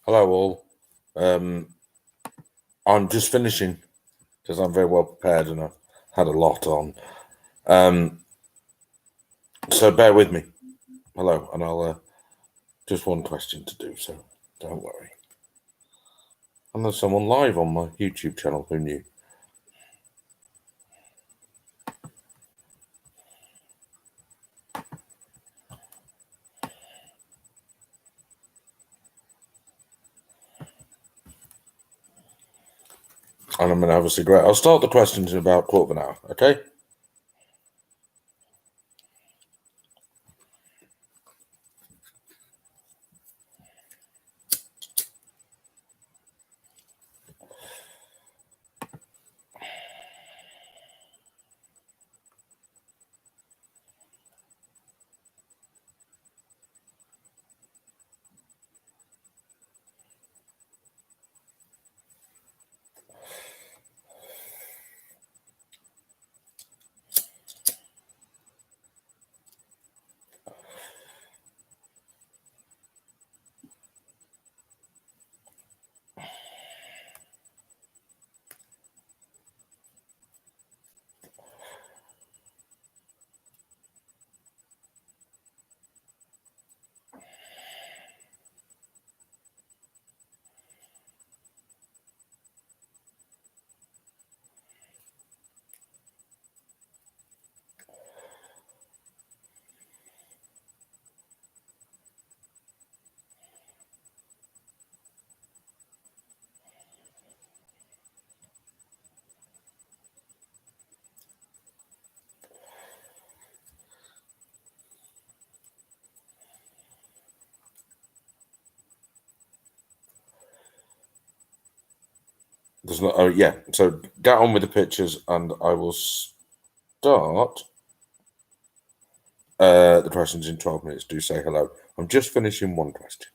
Hello, all. I'm just finishing because I'm very well prepared and I've had a lot on. So bear with me. Hello, and I'll just one question to do, so don't worry. And there's someone live on my YouTube channel. Who knew? And I'm going to have a cigarette. I'll start the questions in about a quarter of an hour, okay? There's not. Oh, yeah. So get on with the pictures, and I will start the questions in 12 minutes. Do say hello. I'm just finishing one question.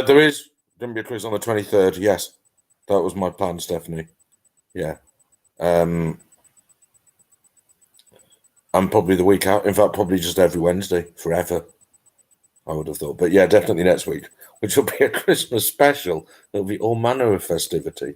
There is going to be a quiz on the 23rd. Yes, that was my plan, Stephanie. Yeah. And probably the week out. In fact, probably just every Wednesday forever, I would have thought. But yeah, definitely next week, which will be a Christmas special. There'll be all manner of festivity.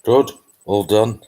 Good. All done.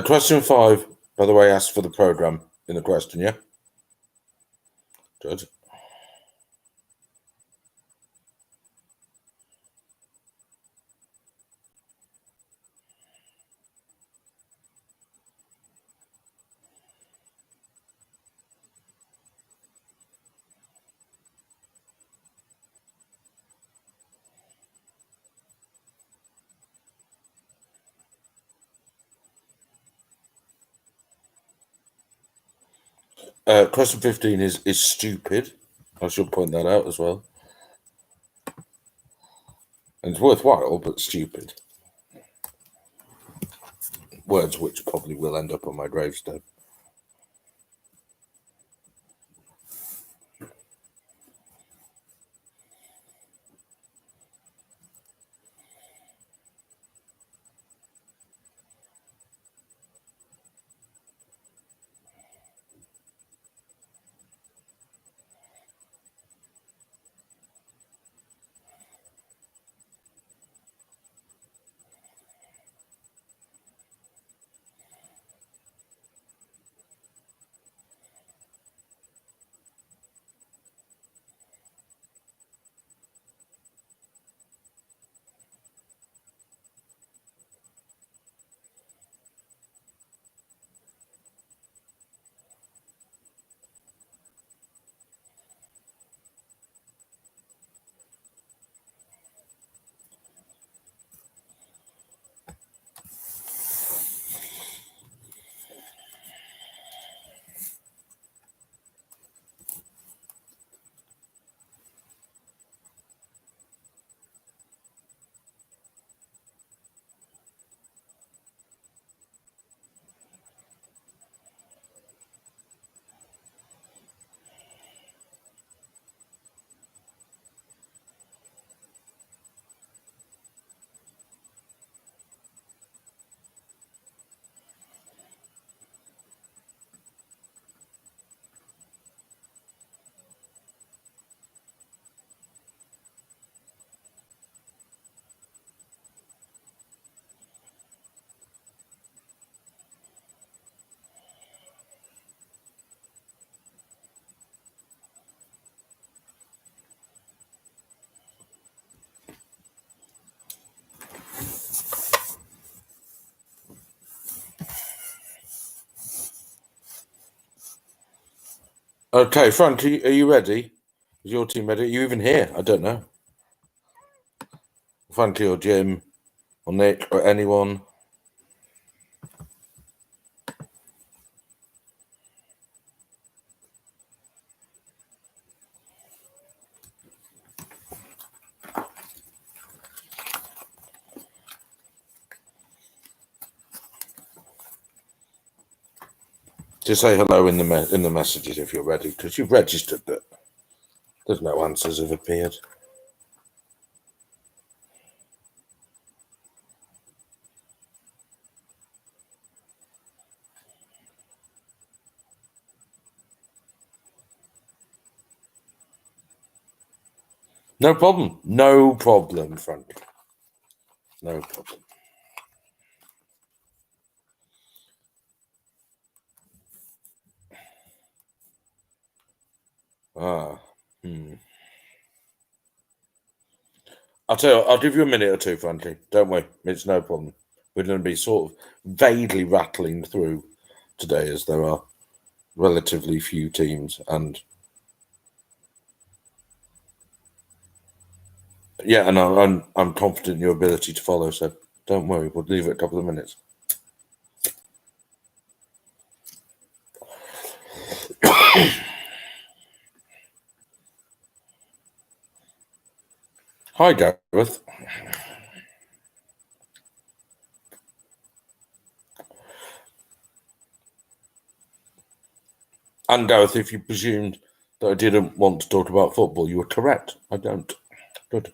Question 5, by the way, asks for the programme in the question, yeah? Good. Question 15 is stupid. I should point that out as well. And it's worthwhile, but stupid. Words which probably will end up on my gravestone. Okay, Frank, are you ready? Is your team ready? Are you even here? I don't know. Frankie or Jim or Nick or anyone? Just say hello in the messages if you're ready, because you've registered that there's no answers have appeared. No problem. No problem, Frankie. No problem. I'll tell you, I'll give you a minute or two, Frankie. Don't worry. It's no problem. We're going to be sort of vaguely rattling through today as there are relatively few teams and Yeah, and I'm confident in your ability to follow, so don't worry. We'll leave it a couple of minutes. Hi, Gareth. And Gareth, if you presumed that I didn't want to talk about football, you were correct. I don't. Good.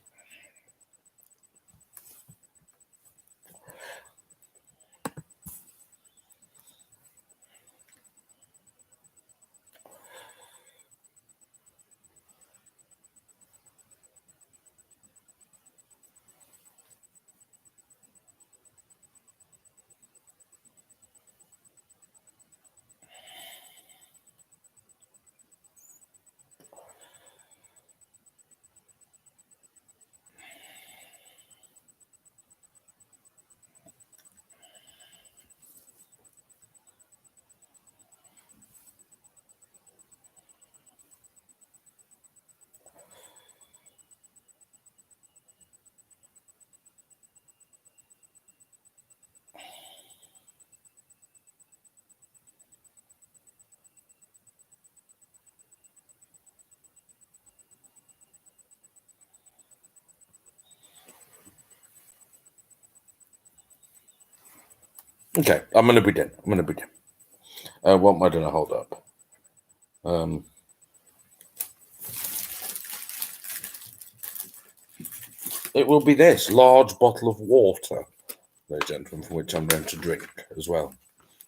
Okay, I'm going to begin. What am I going to hold up? It will be this large bottle of water, ladies and gentlemen, from which I'm going to drink as well.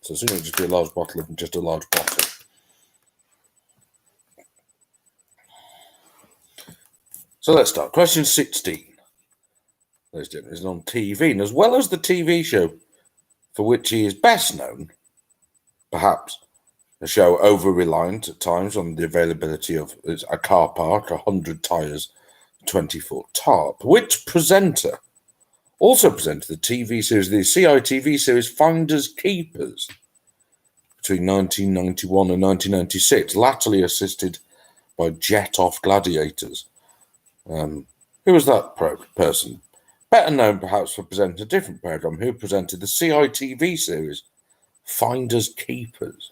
So it's going to just be a large bottle of just a large bottle. So let's start. Question 16, ladies and gentlemen, is on TV, and as well as the TV show for which he is best known, perhaps a show over-reliant at times on the availability of a car park, 100 tyres, 20-foot tarp. Which presenter also presented the TV series, the CITV series Finders Keepers, between 1991 and 1996, latterly assisted by Jet-Off Gladiators? Who was that person? Better known perhaps for presenting a different programme, who presented the CITV series Finders Keepers?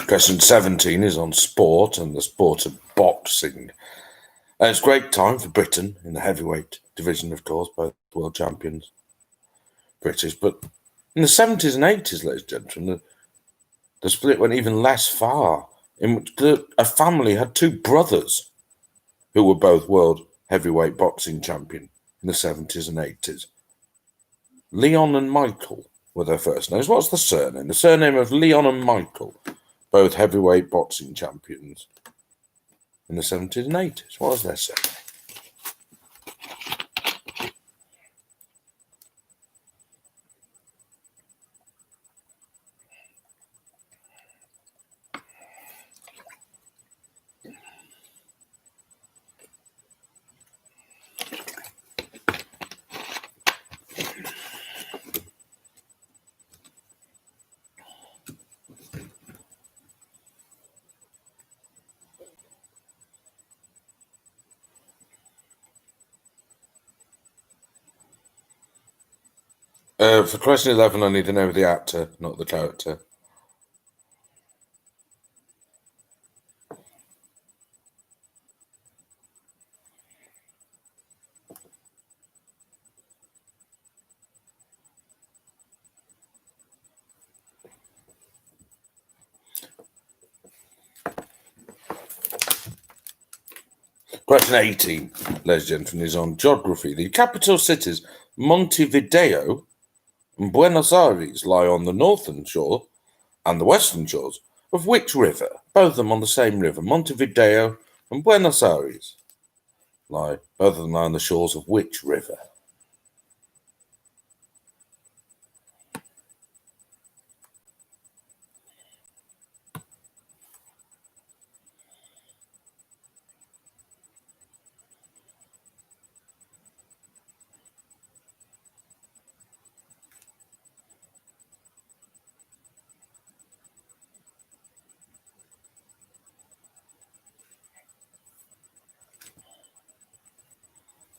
Question 17 is on sport and the sport of boxing. And it's a great time for Britain in the heavyweight division, of course, both world champions, British. But in the 70s and 80s, ladies and gentlemen, the split went even less far. A family had two brothers who were both world heavyweight boxing champion in the 70s and 80s. Leon and Michael were their first names. What's the surname? The surname of Leon and Michael, both heavyweight boxing champions in the 70s and 80s. What was their surname? For question 11, I need to know the actor, not the character. Question 18, ladies and gentlemen, is on geography. The capital cities, Montevideo and Buenos Aires, lie on the northern shore and the western shores of which river, both of them on the same river, Montevideo and Buenos Aires, lie both of them lie on the shores of which river?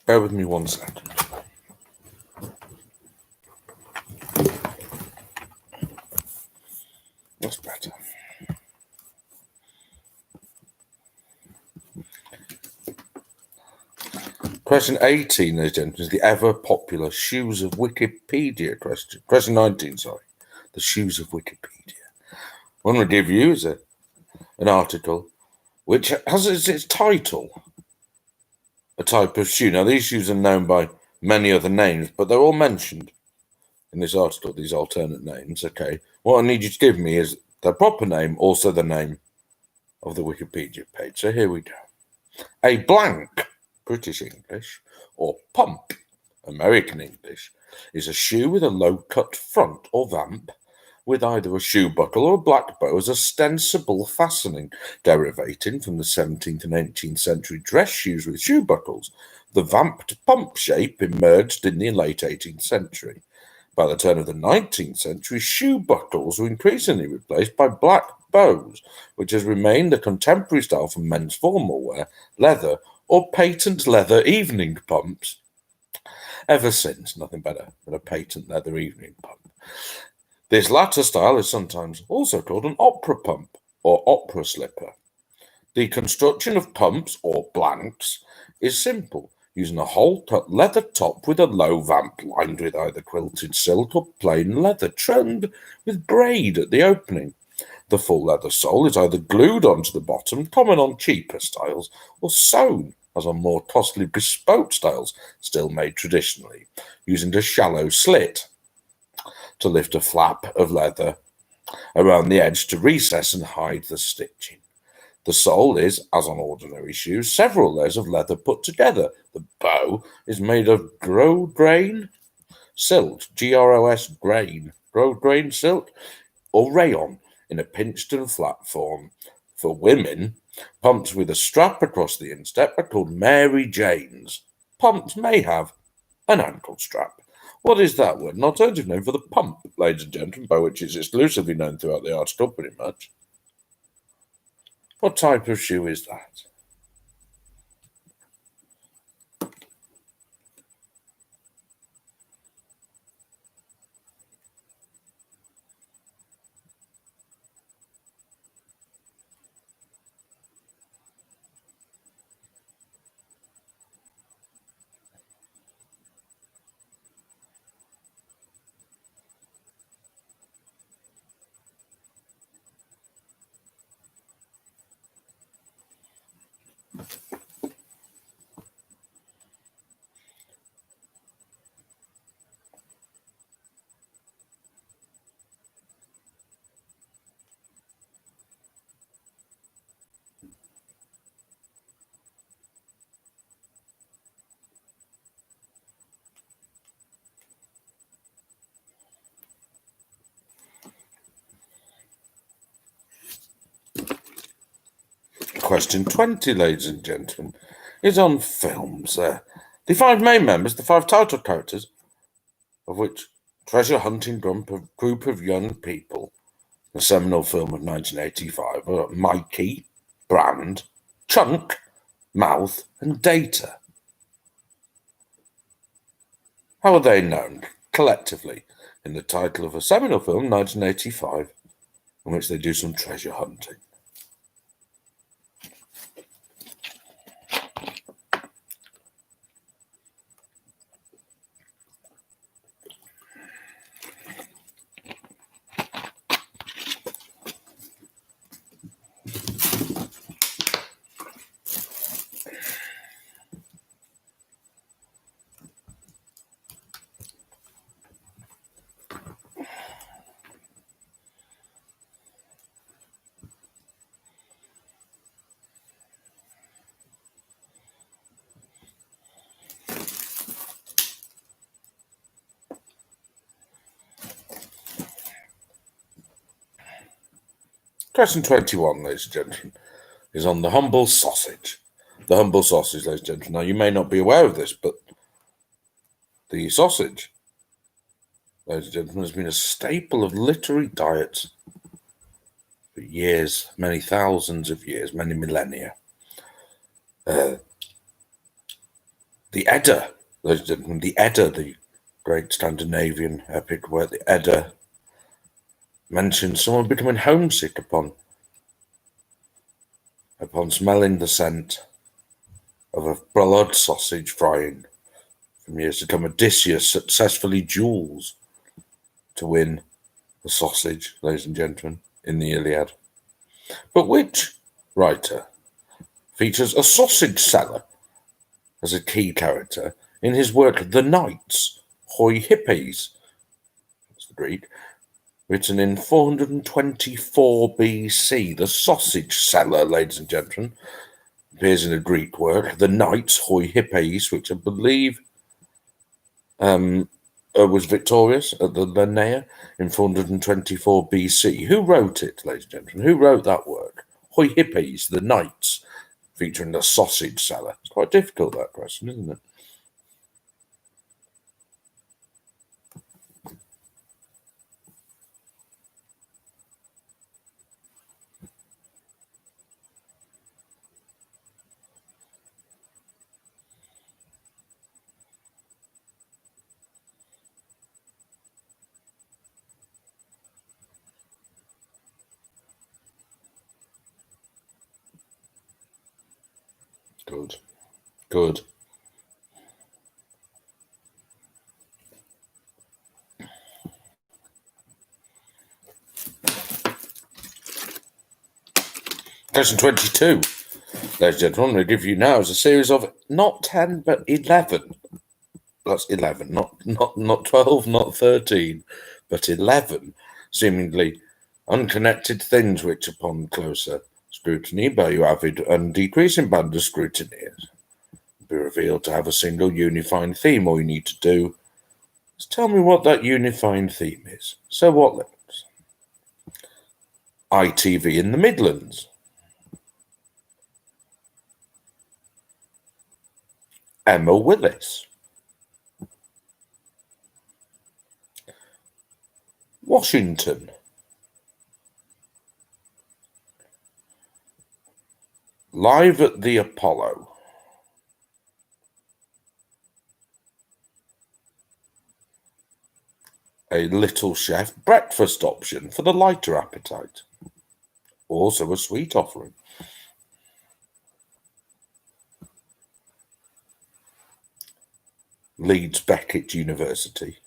Bear with me 1 second. That's better. Question 18, ladies and gentlemen, is the ever-popular shoes of Wikipedia question. Question 19, sorry. The shoes of Wikipedia. What I'm going to give you is an article which has as its title a type of shoe. Now, these shoes are known by many other names, but they're all mentioned in this article, these alternate names. Okay. What I need you to give me is their proper name, also the name of the Wikipedia page. So here we go. A blank, British English, or pump, American English, is a shoe with a low-cut front or vamp with either a shoe buckle or a black bow as ostensible fastening, derivating from the 17th and 18th century dress shoes with shoe buckles. The vamped pump shape emerged in the late 18th century. By the turn of the 19th century, shoe buckles were increasingly replaced by black bows, which has remained a contemporary style for men's formal wear, leather, or patent leather evening pumps ever since. Nothing better than a patent leather evening pump. This latter style is sometimes also called an opera pump or opera slipper. The construction of pumps or blanks is simple, using a hole-cut leather top with a low vamp lined with either quilted silk or plain leather, trimmed with braid at the opening. The full leather sole is either glued onto the bottom, common on cheaper styles, or sewn, as on more costly bespoke styles, still made traditionally, using a shallow slit to lift a flap of leather around the edge to recess and hide the stitching. The sole is, as on ordinary shoes, several layers of leather put together. The bow is made of grosgrain silk, G-R-O-S grosgrain silk, or rayon in a pinched and flat form. For women, pumps with a strap across the instep are called Mary Janes. Pumps may have an ankle strap. What is that word? An alternative name for the pump, ladies and gentlemen, by which it's exclusively known throughout the article, pretty much. What type of shoe is that? Question 20, ladies and gentlemen, is on films. The five main members, the five title characters, of which treasure hunting group of young people, the seminal film of 1985, are Mikey, Brand, Chunk, Mouth, and Data. How are they known collectively in the title of a seminal film, 1985, in which they do some treasure hunting? Question 21, ladies and gentlemen, is on the humble sausage. The humble sausage, ladies and gentlemen. Now, you may not be aware of this, but the sausage, ladies and gentlemen, has been a staple of literary diets for years, many thousands of years, many millennia. The Edda, ladies and gentlemen, the Edda, the great Scandinavian epic where the Edda mentions someone becoming homesick upon smelling the scent of a blood sausage frying. From years to come, Odysseus successfully duels to win the sausage, ladies and gentlemen, in the Iliad. But which writer features a sausage seller as a key character in his work The Knights, Hoi Hippes, that's the Greek, written in 424 BC? The sausage seller, ladies and gentlemen, appears in a Greek work, The Knights, Hoi Hippes, which I believe was victorious at the Linnaea in 424 BC. Who wrote it, ladies and gentlemen? Who wrote that work? Hoi Hippes, The Knights, featuring the sausage seller. It's quite difficult, that question, isn't it? Good. Good. Question 22, ladies and gentlemen, I'm going to give you now is a series of not 10 but 11. That's 11, not 12, not 13, but 11 seemingly unconnected things which, upon closer scrutiny by your avid and decreasing band of scrutineers, be revealed to have a single unifying theme. All you need to do is tell me what that unifying theme is. So what, Lips? ITV in the Midlands. Emma Willis. Washington. Live at the Apollo. A Little Chef breakfast option for the lighter appetite. Also a sweet offering. Leeds Beckett University.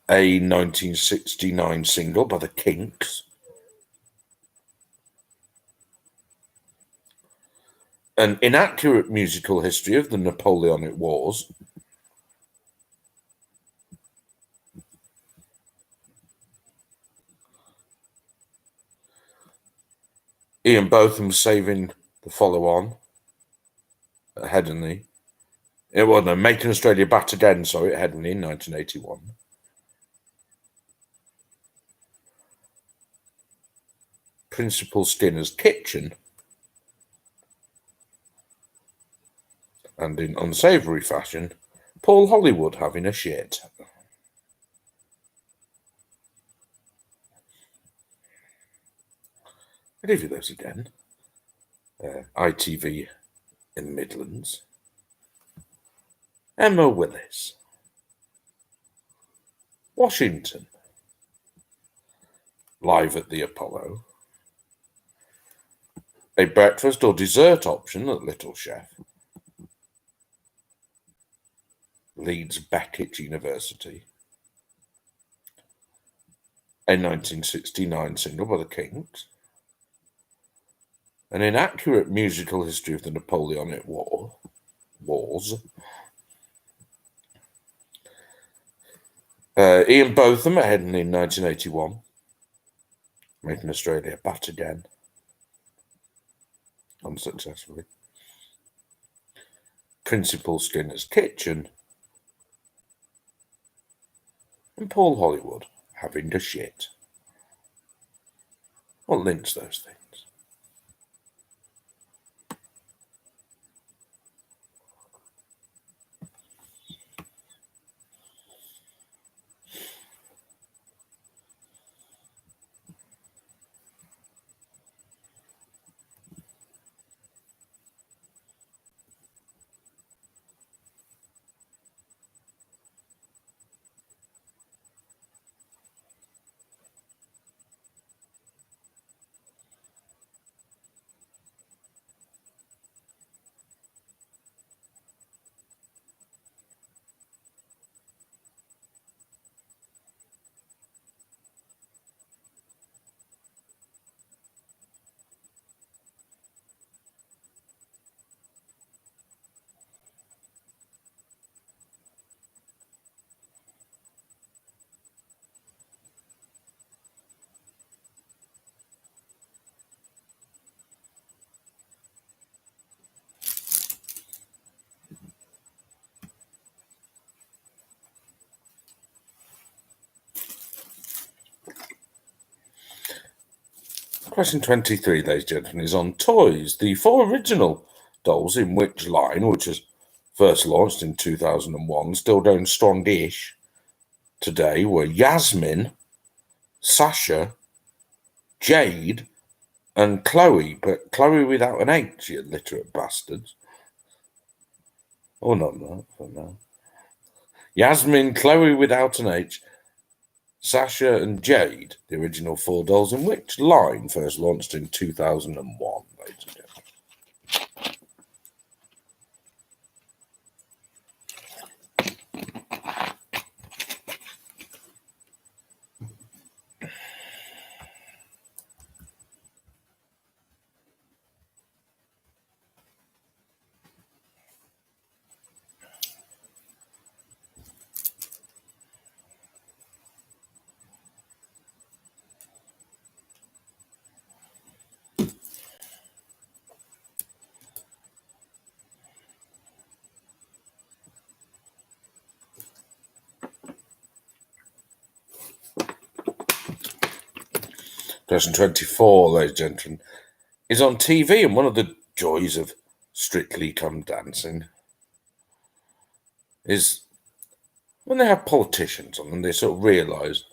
A 1969 single by the Kinks. An inaccurate musical history of the Napoleonic Wars. Ian Botham saving the follow-on at Headingley. Making Australia Bat Again, at Headingley in 1981. Principal Skinner's Kitchen. And in unsavoury fashion, Paul Hollywood having a shit. I'll give you those again. ITV in the Midlands. Emma Willis. Washington. Live at the Apollo. A breakfast or dessert option at Little Chef. Leeds Beckett University. A 1969 single by the Kinks. An inaccurate musical history of the Napoleonic Wars. Ian Botham at Headingley in 1981. Making Australia Bat Again. Unsuccessfully. Principal Skinner's Kitchen. And Paul Hollywood having a shit. What links those things? Question 23, ladies and gentlemen, is on toys. The 4 original dolls in which line, which was first launched in 2001, still going strong-ish today, were Yasmin, Sasha, Jade, and Chloe, but Chloe without an H, you illiterate bastards. Oh, no. Yasmin, Chloe without an H, Sasha, and Jade, the original 4 dolls in which line first launched in 2001, ladies and gentlemen. Question 24, ladies and gentlemen, is on TV, and one of the joys of Strictly Come Dancing is when they have politicians on and they sort of realise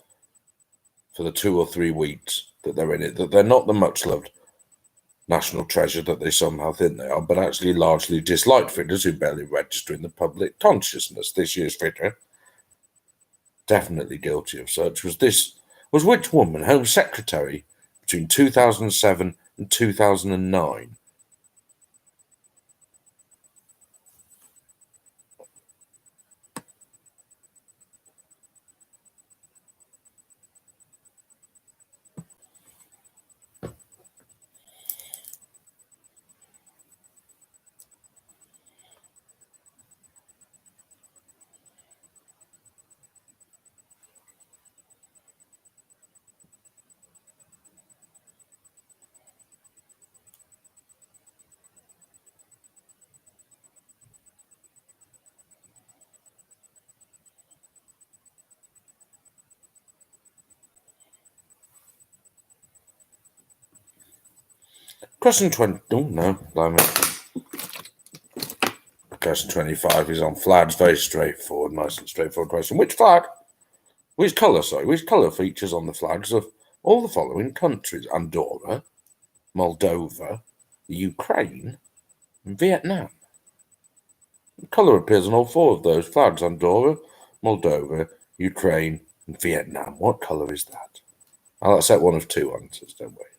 for the 2 or 3 weeks that they're in it, that they're not the much-loved national treasure that they somehow think they are, but actually largely disliked figures who barely register in the public consciousness. This year's figure, definitely guilty of such, was which woman Home Secretary between 2007 and 2009? Question 20. Oh, no, blimey. Question 25 is on flags. Very straightforward, nice and straightforward question. Which colour features on the flags of all the following countries? Andorra, Moldova, Ukraine, and Vietnam. The colour appears on all 4 of those flags: Andorra, Moldova, Ukraine, and Vietnam. What colour is that? I'll accept one of 2 answers, don't worry.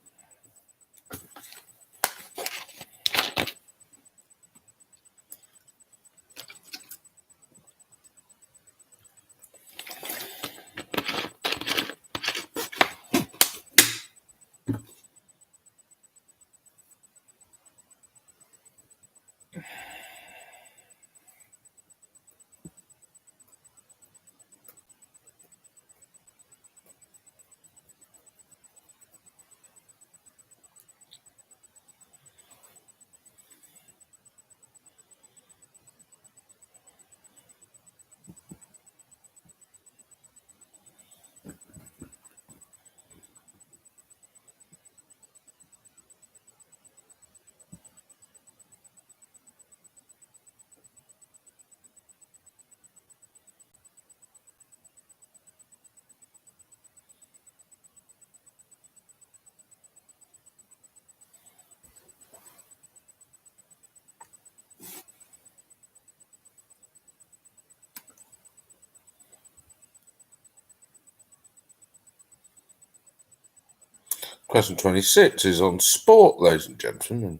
Question 26 is on sport, ladies and gentlemen,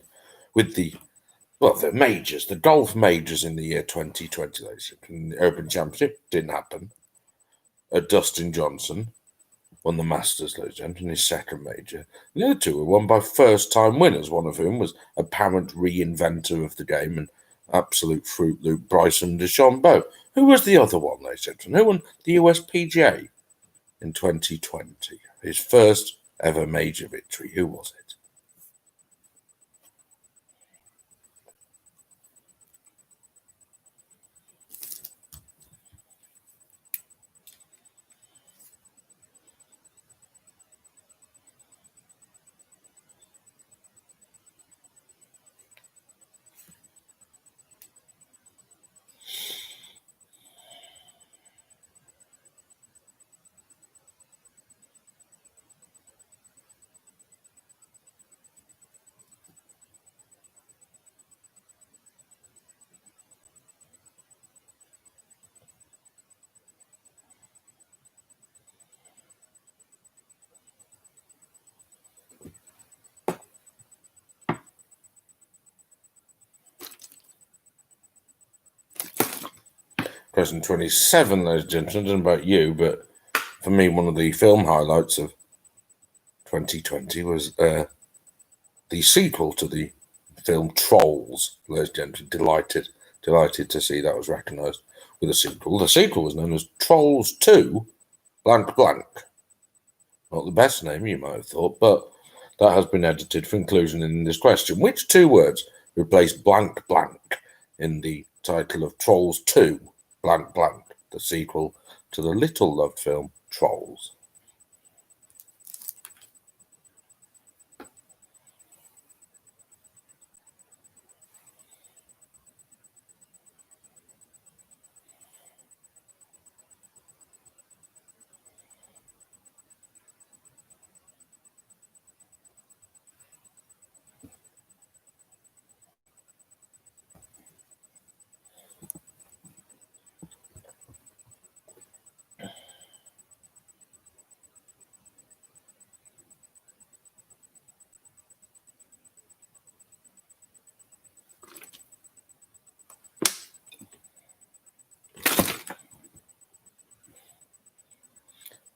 with the majors, the golf majors in the year 2020, ladies and gentlemen. The Open Championship didn't happen. Dustin Johnson won the Masters, ladies and gentlemen, his second major. The other two were won by first-time winners, one of whom was apparent reinventor of the game and absolute Fruit Loop Bryson DeChambeau. Who was the other one, ladies and gentlemen? Who won the US PGA in 2020? His first ever major victory. Who was it? Question 27, ladies and gentlemen. I don't know about you, but for me, one of the film highlights of 2020 was the sequel to the film Trolls, ladies and gentlemen. Delighted to see that was recognised with a sequel. The sequel was known as Trolls 2 blank blank. Not the best name, you might have thought, but that has been edited for inclusion in this question. Which two words replaced blank blank in the title of Trolls 2 blank blank, the sequel to the little-loved film Trolls?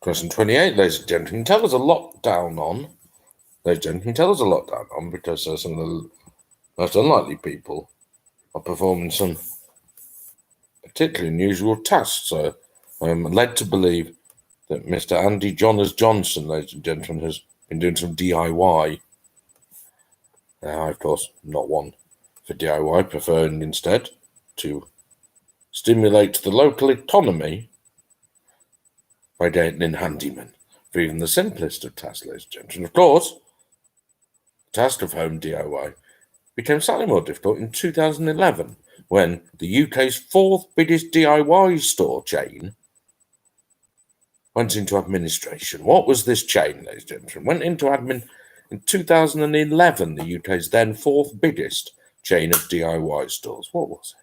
Question 28, ladies and gentlemen. Tell us a lockdown on. Ladies and gentlemen, tell us a lockdown on because some of the most unlikely people are performing some particularly unusual tasks. So I'm led to believe that Mr. Andy Johnson, ladies and gentlemen, has been doing some DIY. Now, of course, not one for DIY, preferring instead to stimulate the local economy by getting in handyman for even the simplest of tasks, ladies and gentlemen. Of course, the task of home DIY became slightly more difficult in 2011 when the UK's fourth biggest DIY store chain went into administration. What was this chain, ladies and gentlemen? Went into admin in 2011, the UK's then fourth biggest chain of DIY stores. What was it?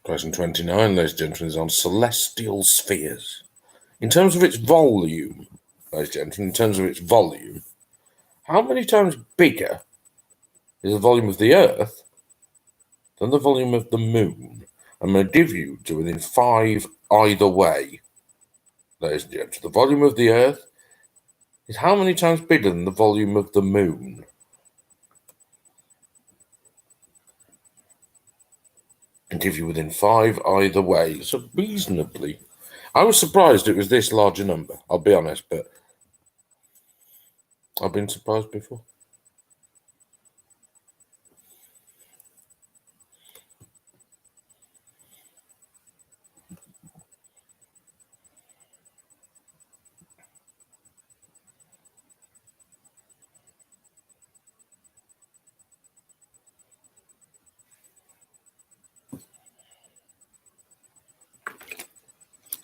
Question 29, ladies and gentlemen, is on celestial spheres. In terms of its volume, ladies and gentlemen, in terms of its volume, how many times bigger is the volume of the Earth than the volume of the Moon? I'm going to give you to within 5 either way, ladies and gentlemen. The volume of the Earth is how many times bigger than the volume of the Moon? and give you within 5 either way. So reasonably, I was surprised it was this large a number, I'll be honest, but I've been surprised before.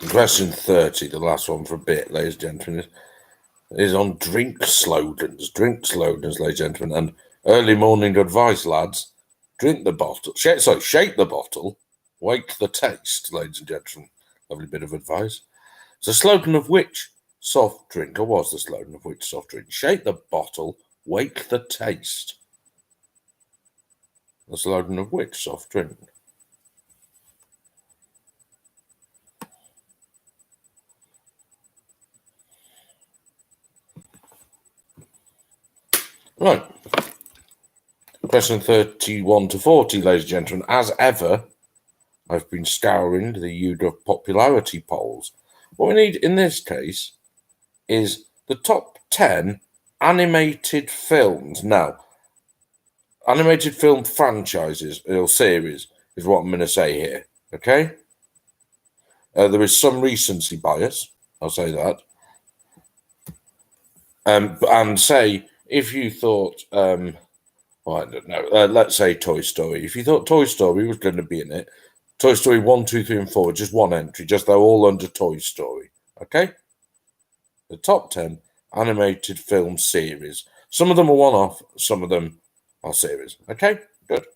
Question 30, the last one for a bit, ladies and gentlemen, is on drink slogans. Drink slogans, ladies and gentlemen, and early morning advice, lads. Drink the bottle. Shake the bottle. Wake the taste, ladies and gentlemen. Lovely bit of advice. It's a slogan of which soft drink, or was the slogan of which soft drink? Shake the bottle. Wake the taste. The slogan of which soft drink? Right. Question 31 to 40, ladies and gentlemen. As ever, I've been scouring the YouGov popularity polls. What we need in this case is the top 10 animated films. Now, animated film franchises or series is what I'm going to say here. Okay? There is some recency bias. I'll say that. And say, if you thought, I don't know, let's say Toy Story. If you thought Toy Story was going to be in it, Toy Story 1, 2, 3, and 4, just one entry, just they're all under Toy Story. Okay? The top 10 animated film series. Some of them are one off, some of them are series. Okay? Good.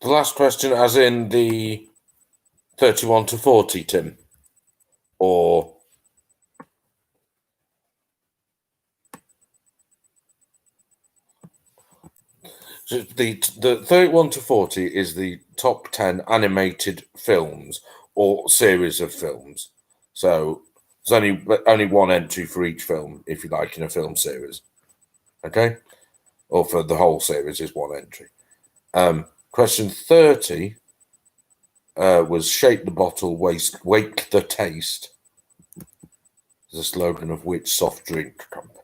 The last question, as in the 31 to 40, Tim? Or the 31 to 40 is the top 10 animated films or series of films. So there's only one entry for each film, if you like, in a film series. Okay? Or for the whole series is one entry. Question 30 was Shape the Bottle, Wake the Taste. Is the slogan of which soft drink company?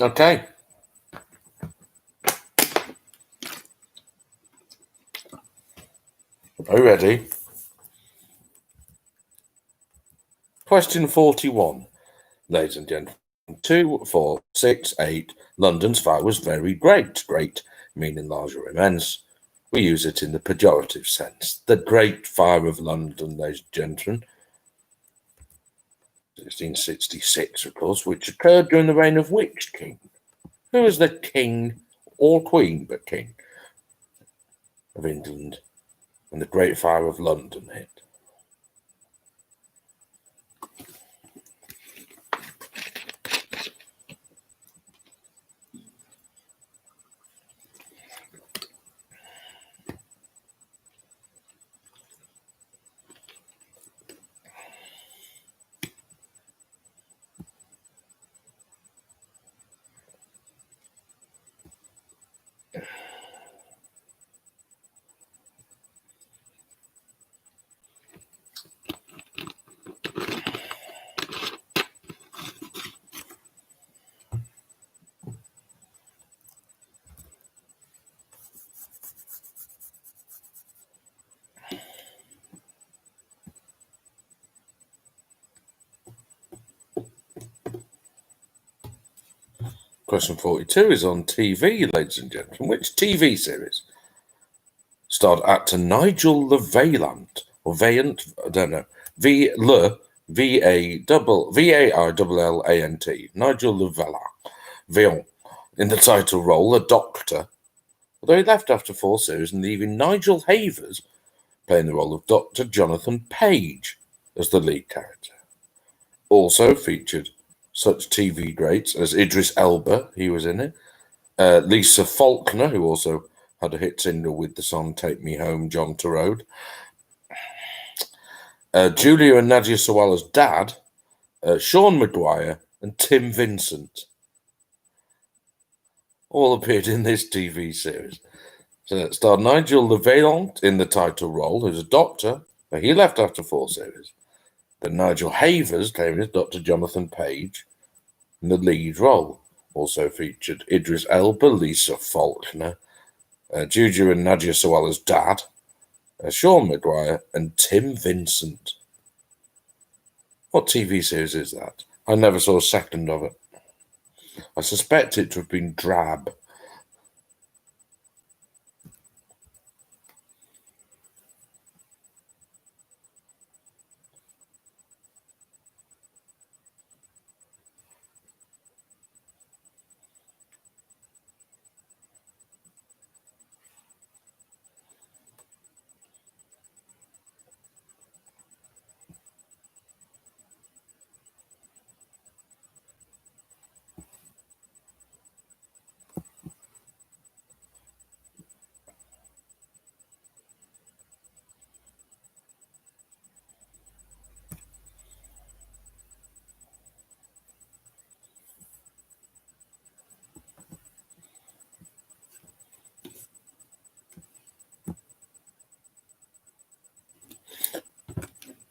Okay. Are you ready? Question 41, ladies and gentlemen. 2, 4, 6, 8. London's fire was very great. Great meaning large or immense. We use it in the pejorative sense. The Great Fire of London, ladies and gentlemen, 1666, of course, which occurred during the reign of which king? Who was the king or queen, but king of England when the Great Fire of London hit? Question 42 is on TV, ladies and gentlemen. Which TV series starred actor Nigel Vaillant, or Vaillant, I don't know, Vaillant, Nigel Vaillant, in the title role, a doctor, although he left after 4 series and leaving Nigel Havers playing the role of Dr. Jonathan Page as the lead character. Also featured such TV greats as Idris Elba, he was in it, Lisa Faulkner, who also had a hit single with the song Take Me Home, John Turode, Julia and Nadia Sawalha's dad, Sean Maguire, and Tim Vincent. All appeared in this TV series. So it starred Nigel Vaillant in the title role, who's a doctor, but he left after 4 series. Then Nigel Havers came as Dr. Jonathan Page in the lead role. Also featured Idris Elba, Lisa Faulkner, Juju and Nadia Sawalha's dad, Sean Maguire, and Tim Vincent. What TV series is that? I never saw a second of it. I suspect it to have been drab.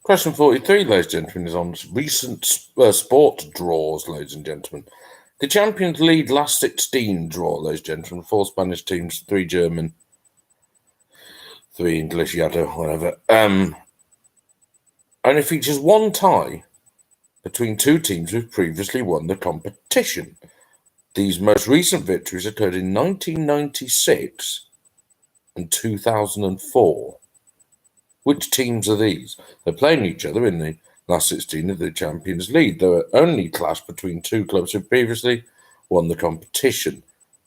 Question 43, ladies and gentlemen, is on recent sport draws, ladies and gentlemen. The Champions League last 16 draw, ladies and gentlemen, 4 Spanish teams, 3 German, 3 English, yada, whatever. Only features 1 tie between 2 teams who've previously won the competition. These most recent victories occurred in 1996 and 2004. Which teams are these? They're playing each other in the last 16 of the Champions League. They were only clashed between 2 clubs who previously won the competition.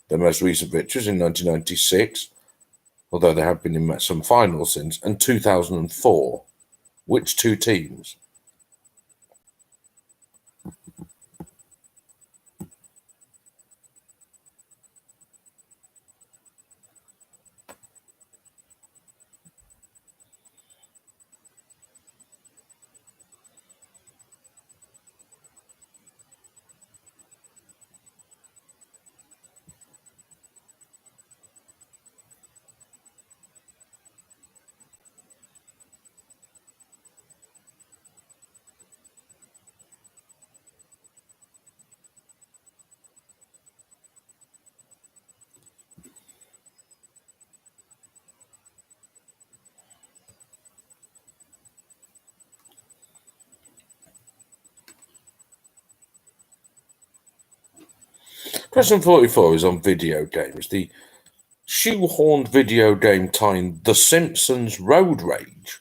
Their most recent victories in 1996, although they have been in some finals since, and 2004. Which 2 teams? Question 44 is on video games. The shoehorned video game time The Simpsons Road Rage.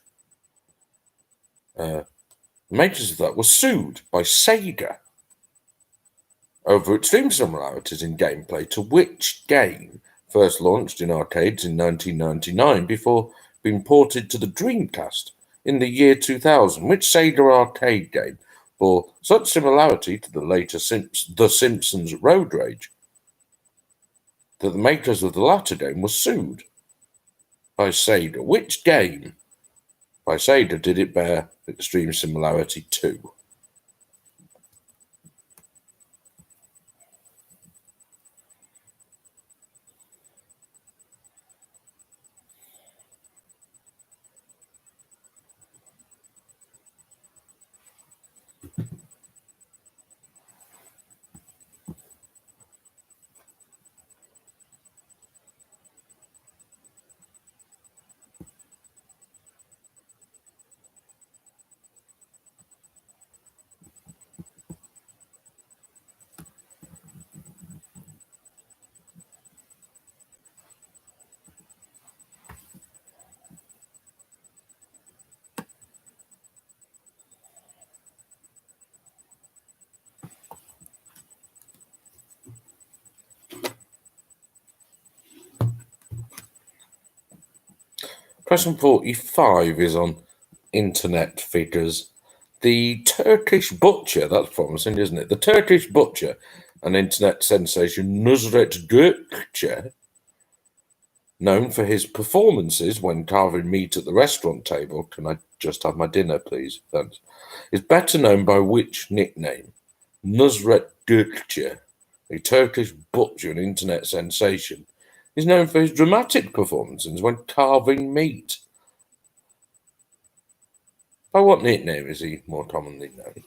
The makers of that were sued by Sega over extreme similarities in gameplay to which game first launched in arcades in 1999 before being ported to the Dreamcast in the year 2000. Which Sega arcade game bore such similarity to the later The Simpsons Road Rage that the makers of the latter game were sued by Sega? Which game by Sega did it bear extreme similarity to? Question 45 is on internet figures. The Turkish butcher, that's promising, isn't it? The Turkish butcher and internet sensation Nusret Gökçe, known for his performances when carving meat at the restaurant table, can I just have my dinner, please? Thanks. Is better known by which nickname? Nusret Gökçe, a Turkish butcher and internet sensation, is known for his dramatic performances when carving meat. By what nickname is he more commonly known?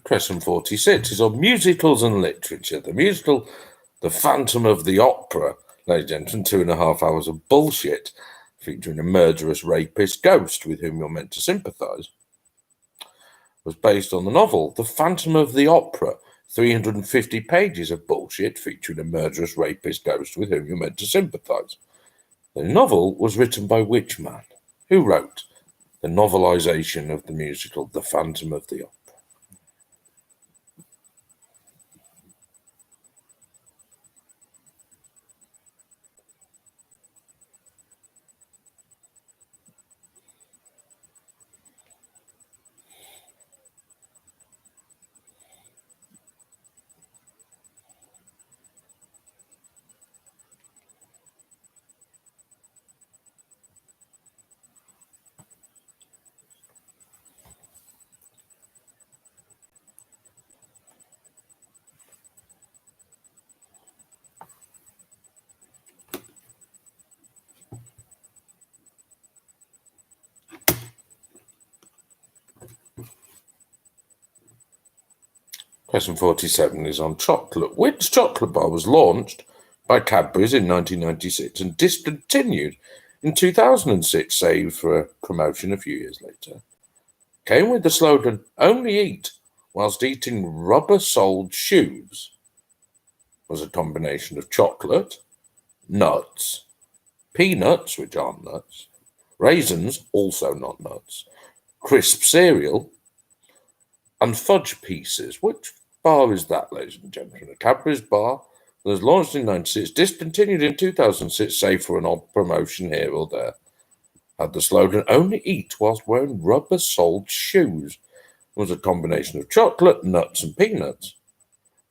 Question 46 is on musicals and literature. The musical The Phantom of the Opera, ladies and gentlemen, 2.5 hours of bullshit, featuring a murderous rapist ghost with whom you're meant to sympathise, was based on the novel The Phantom of the Opera, 350 pages of bullshit featuring a murderous rapist ghost with whom you're meant to sympathise. The novel was written by which man? Who wrote the novelisation of the musical The Phantom of the Opera? Question 47 is on chocolate. Which chocolate bar was launched by Cadbury's in 1996 and discontinued in 2006, saved for a promotion a few years later? Came with the slogan, "Only eat whilst eating rubber-soled shoes." Was a combination of chocolate, nuts, peanuts, which aren't nuts, raisins, also not nuts, crisp cereal, and fudge pieces. Which bar is that, ladies and gentlemen? A Cadbury's bar, It was launched in 1996, discontinued in 2006, save for an odd promotion here or there. Had the slogan, "Only eat whilst wearing rubber-soled shoes." It was a combination of chocolate, nuts and peanuts,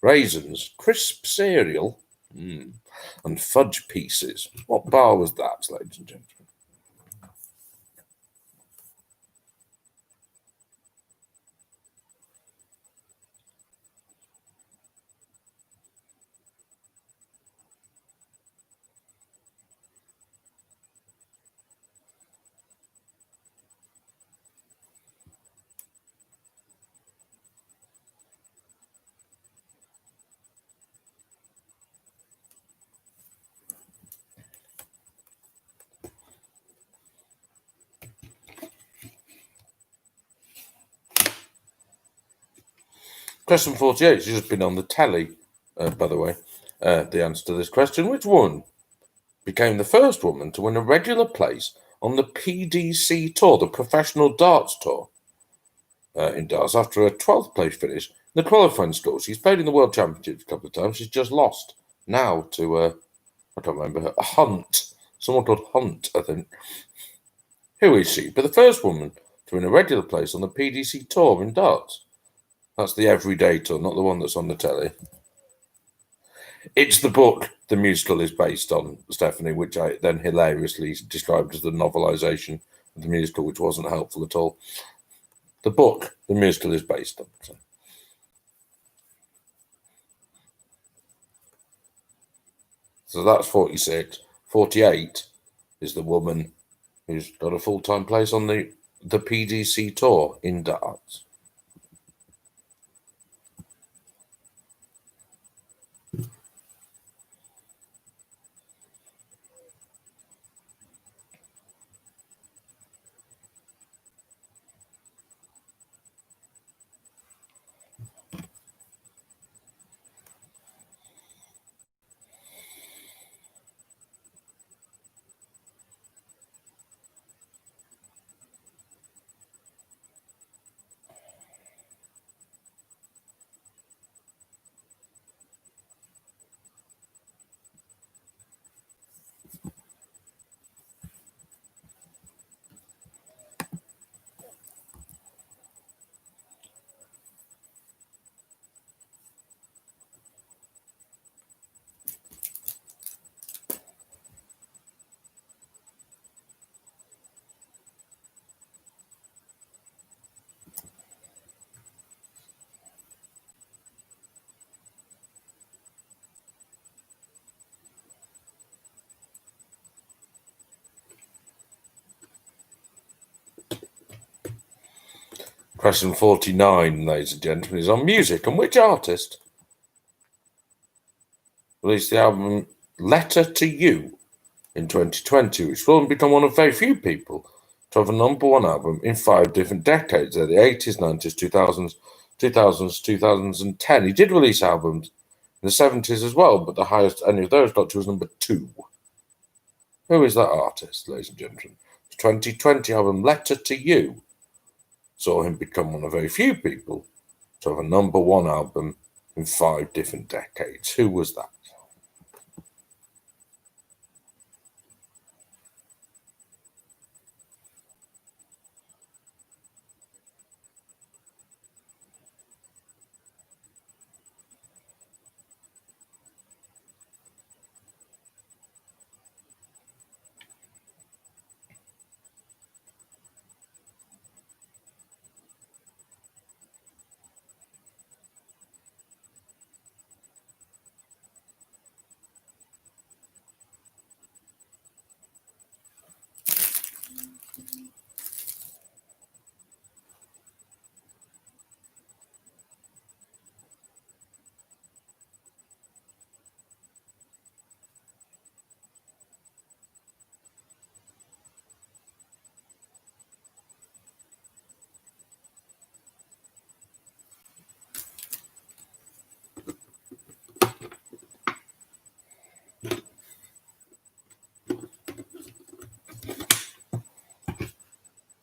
raisins, crisp cereal, and fudge pieces. What bar was that, ladies and gentlemen? Question 48. She's just been on the telly, by the way. The answer to this question: which one became the first woman to win a regular place on the PDC Tour, the Professional Darts Tour, in darts, after a 12th place finish in the qualifying score? She's played in the World Championships a couple of times. She's just lost now to, I don't remember her, Hunt. Someone called Hunt, I think. Who is she? But the first woman to win a regular place on the PDC Tour in darts. That's the everyday tour, not the one that's on the telly. It's the book the musical is based on, Stephanie, which I then hilariously described as the novelisation of the musical, which wasn't helpful at all. The book the musical is based on. So that's 46. 48 is the woman who's got a full-time place on the PDC Tour in darts. Question 49, ladies and gentlemen, is on music. And which artist released the album Letter to You in 2020, which will become one of very few people to have a number one album in 5 different decades? They're the 80s, 90s, 2000s, 2010. He did release albums in the 70s as well, but the highest any of those got to was number 2. Who is that artist, ladies and gentlemen? The 2020 album Letter to You saw him become one of very few people to have a number one album in 5 different decades. Who was that?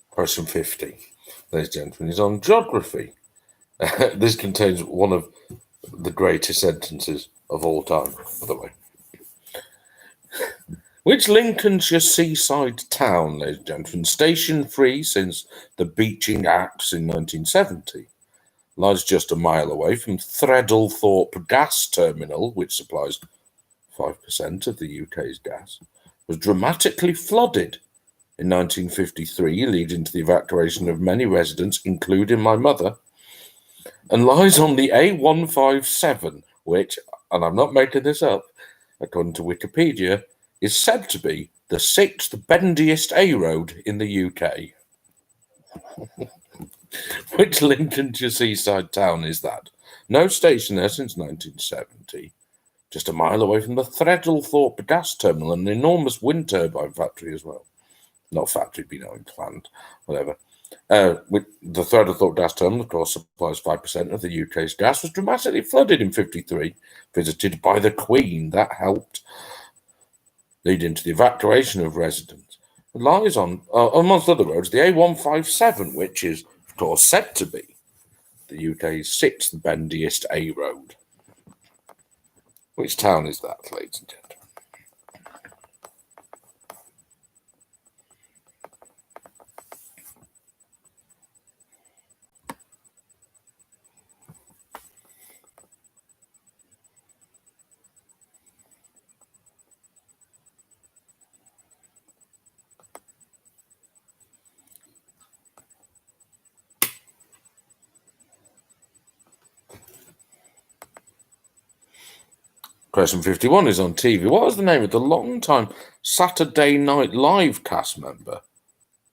Question 50, ladies and gentlemen, is on geography. This contains one of the greatest sentences of all time. Which Lincolnshire seaside town, ladies and gentlemen, station-free since the Beeching Acts in 1970, lies just a mile away from Threadlethorpe Gas Terminal, which supplies 5% of the UK's gas, was dramatically flooded in 1953, leading to the evacuation of many residents, including my mother, and lies on the A157, which, and I'm not making this up, according to Wikipedia, is said to be the sixth bendiest A road in the UK. Which Lincolnshire seaside town is that? No station there since 1970. Just a mile away from the Threadlethorpe gas terminal, and an enormous wind turbine factory as well. Not factory, plant, whatever. With the Threadlethorpe gas terminal, of course, supplies 5% of the UK's gas, was dramatically flooded in 1953, visited by the Queen. That helped, leading to the evacuation of residents. It lies on, amongst other roads, the A157, which is, of course, said to be the UK's sixth bendiest A road. Which town is that, ladies and gentlemen? Question 51 is on TV. What was the name of the long-time Saturday Night Live cast member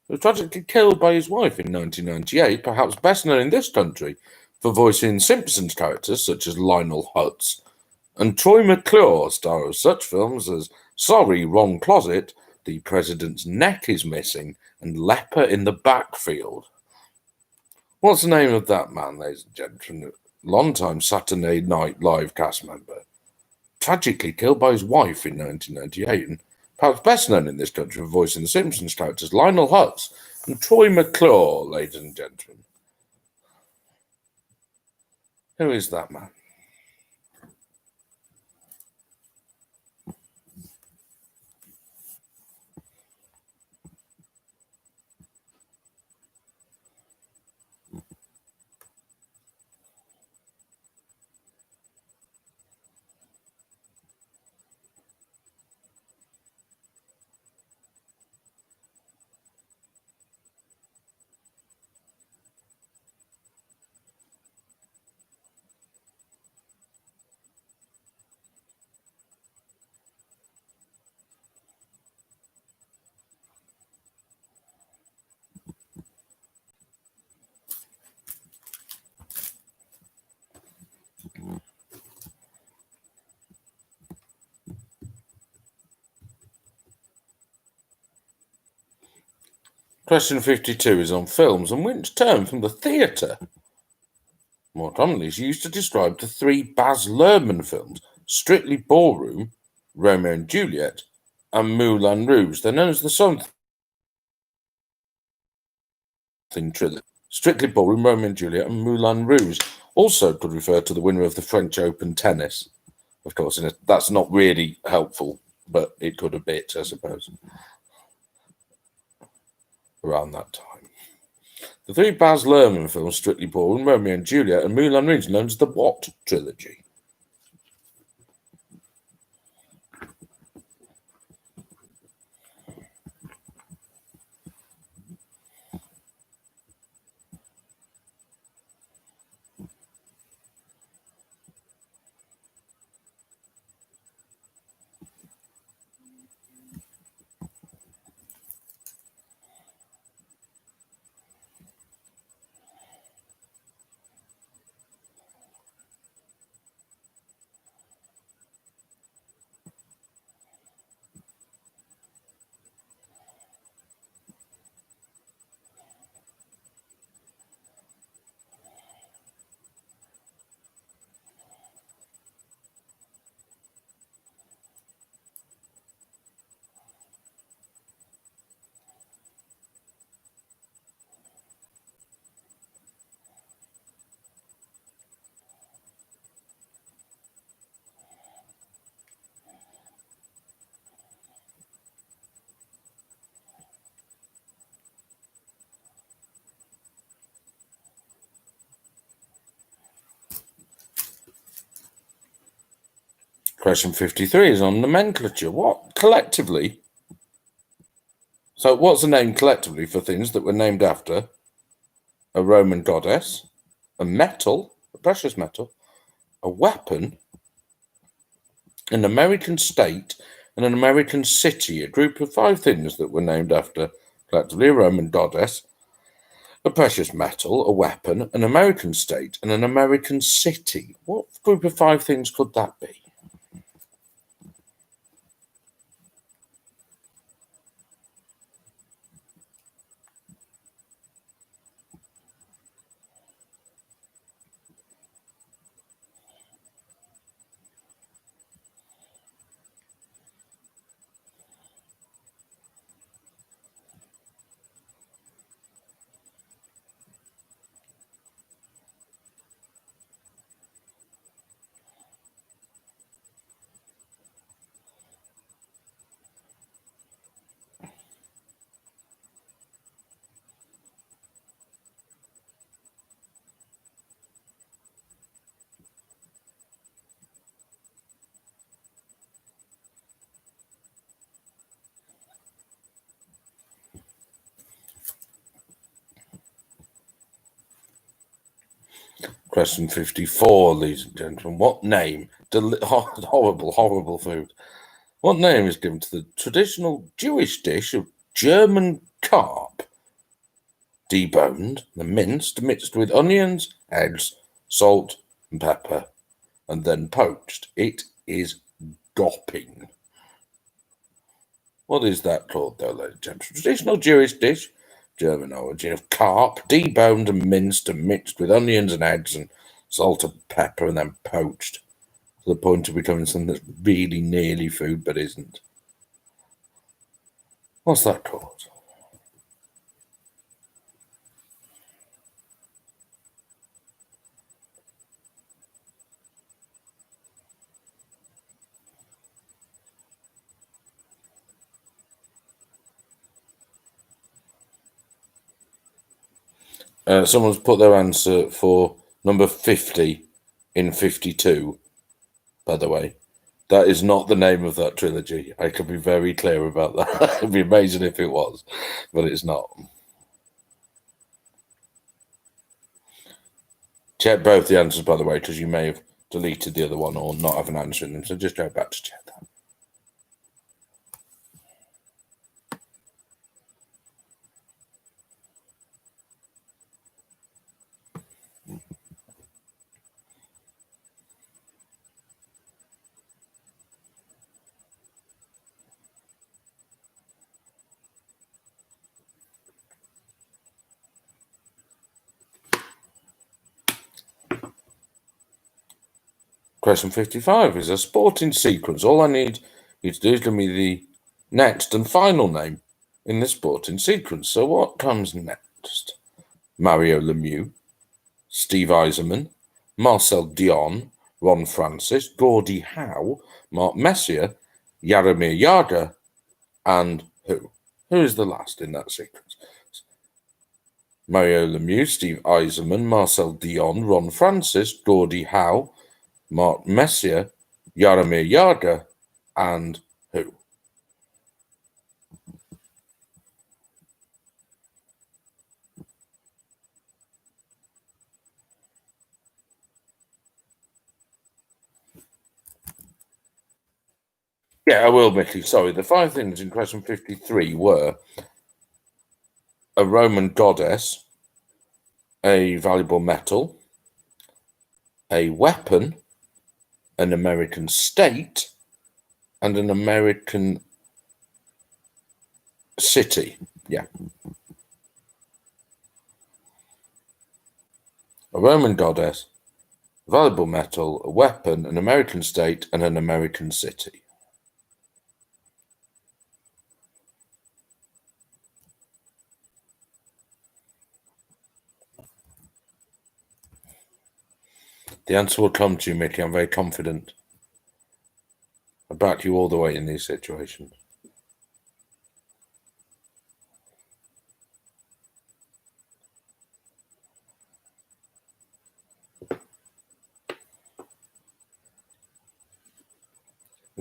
who was tragically killed by his wife in 1998, perhaps best known in this country for voicing Simpsons characters such as Lionel Hutz, and Troy McClure, star of such films as Sorry, Wrong Closet, The President's Neck is Missing, and Leper in the Backfield. What's the name of that man, ladies and gentlemen? Long-time Saturday Night Live cast member. Tragically killed by his wife in 1998, and perhaps best known in this country for voicing the Simpsons characters Lionel Hutz and Troy McClure, ladies and gentlemen. Who is that man? Question 52 is on films, and which term from the theatre more commonly is used to describe the three Baz Luhrmann films, Strictly Ballroom, Romeo and Juliet, and Moulin Rouge. They're known as the Something trilogy. Strictly Ballroom, Romeo and Juliet, and Moulin Rouge also could refer to the winner of the French Open tennis. Of course, that's not really helpful, but it could a bit, I suppose, around that time. The three Baz Luhrmann films, Strictly Ballroom, Romeo and Juliet, and Moulin Rouge, known as the what trilogy? Question 53 is on nomenclature. What collectively? So what's the name collectively for things that were named after a Roman goddess, a metal, a precious metal, a weapon, an American state, and an American city? A group of 5 things that were named after collectively a Roman goddess, a precious metal, a weapon, an American state, and an American city. What group of 5 things could that be? Question 54, ladies and gentlemen. What name? Horrible, horrible food. What name is given to the traditional Jewish dish of German carp, deboned, and minced, mixed with onions, eggs, salt, and pepper, and then poached? It is gopping. What is that called, though, ladies and gentlemen? Traditional Jewish dish, German origin, of carp, deboned and minced and mixed with onions and eggs and salt and pepper, and then poached to the point of becoming something that's really nearly food but isn't. What's that called? Someone's put their answer for number 50 in 52, by the way. That is not the name of that trilogy. I can be very clear about that. It'd be amazing if it was, but it's not. Check both the answers, by the way, because you may have deleted the other one or not have an answer in them. So just go back to check that. Question 55 is a sporting sequence. All I need you to do is give me the next and final name in the sporting sequence. So what comes next? Mario Lemieux, Steve Eiserman, Marcel Dion, Ron Francis, Gordie Howe, Mark Messier, Jaromir Jagr, and who? Who is the last in that sequence? Mario Lemieux, Steve Eiserman, Marcel Dion, Ron Francis, Gordie Howe, Mark Messier, Jaromir Jagr, and who? Yeah, I will, Mickey. Sorry. The 5 things in question 53 were a Roman goddess, a valuable metal, a weapon, an American state, and an American city. Yeah. A Roman goddess, a valuable metal, a weapon, an American state, and an American city. The answer will come to you, Mickey. I'm very confident. I back you all the way in these situations.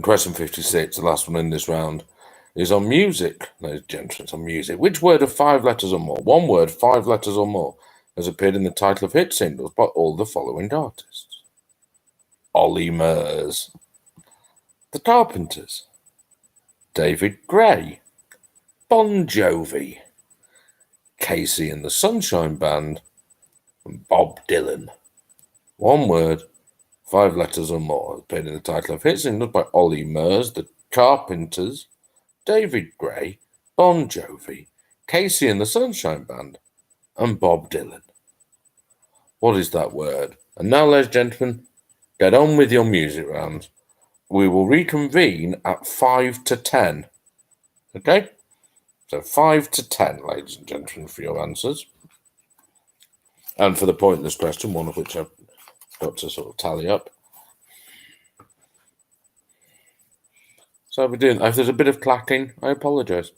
Question 56, the last one in this round, is on music, ladies and gentlemen. It's on music. Which word of 5 letters or more, one word, 5 letters or more, has appeared in the title of hit singles by all the following artists? Ollie Murs, The Carpenters, David Gray, Bon Jovi, Casey and the Sunshine Band, and Bob Dylan. One word, 5 letters or more, appeared in the title of hit singles by Ollie Murs, The Carpenters, David Gray, Bon Jovi, Casey and the Sunshine Band, and Bob Dylan. What is that word? And now, ladies and gentlemen, get on with your music rounds. We will reconvene at 5 to 10. Okay? So 5 to 10, ladies and gentlemen, for your answers. And for the pointless question, one of which I've got to sort of tally up. So we're doing, if there's a bit of clacking, I apologise.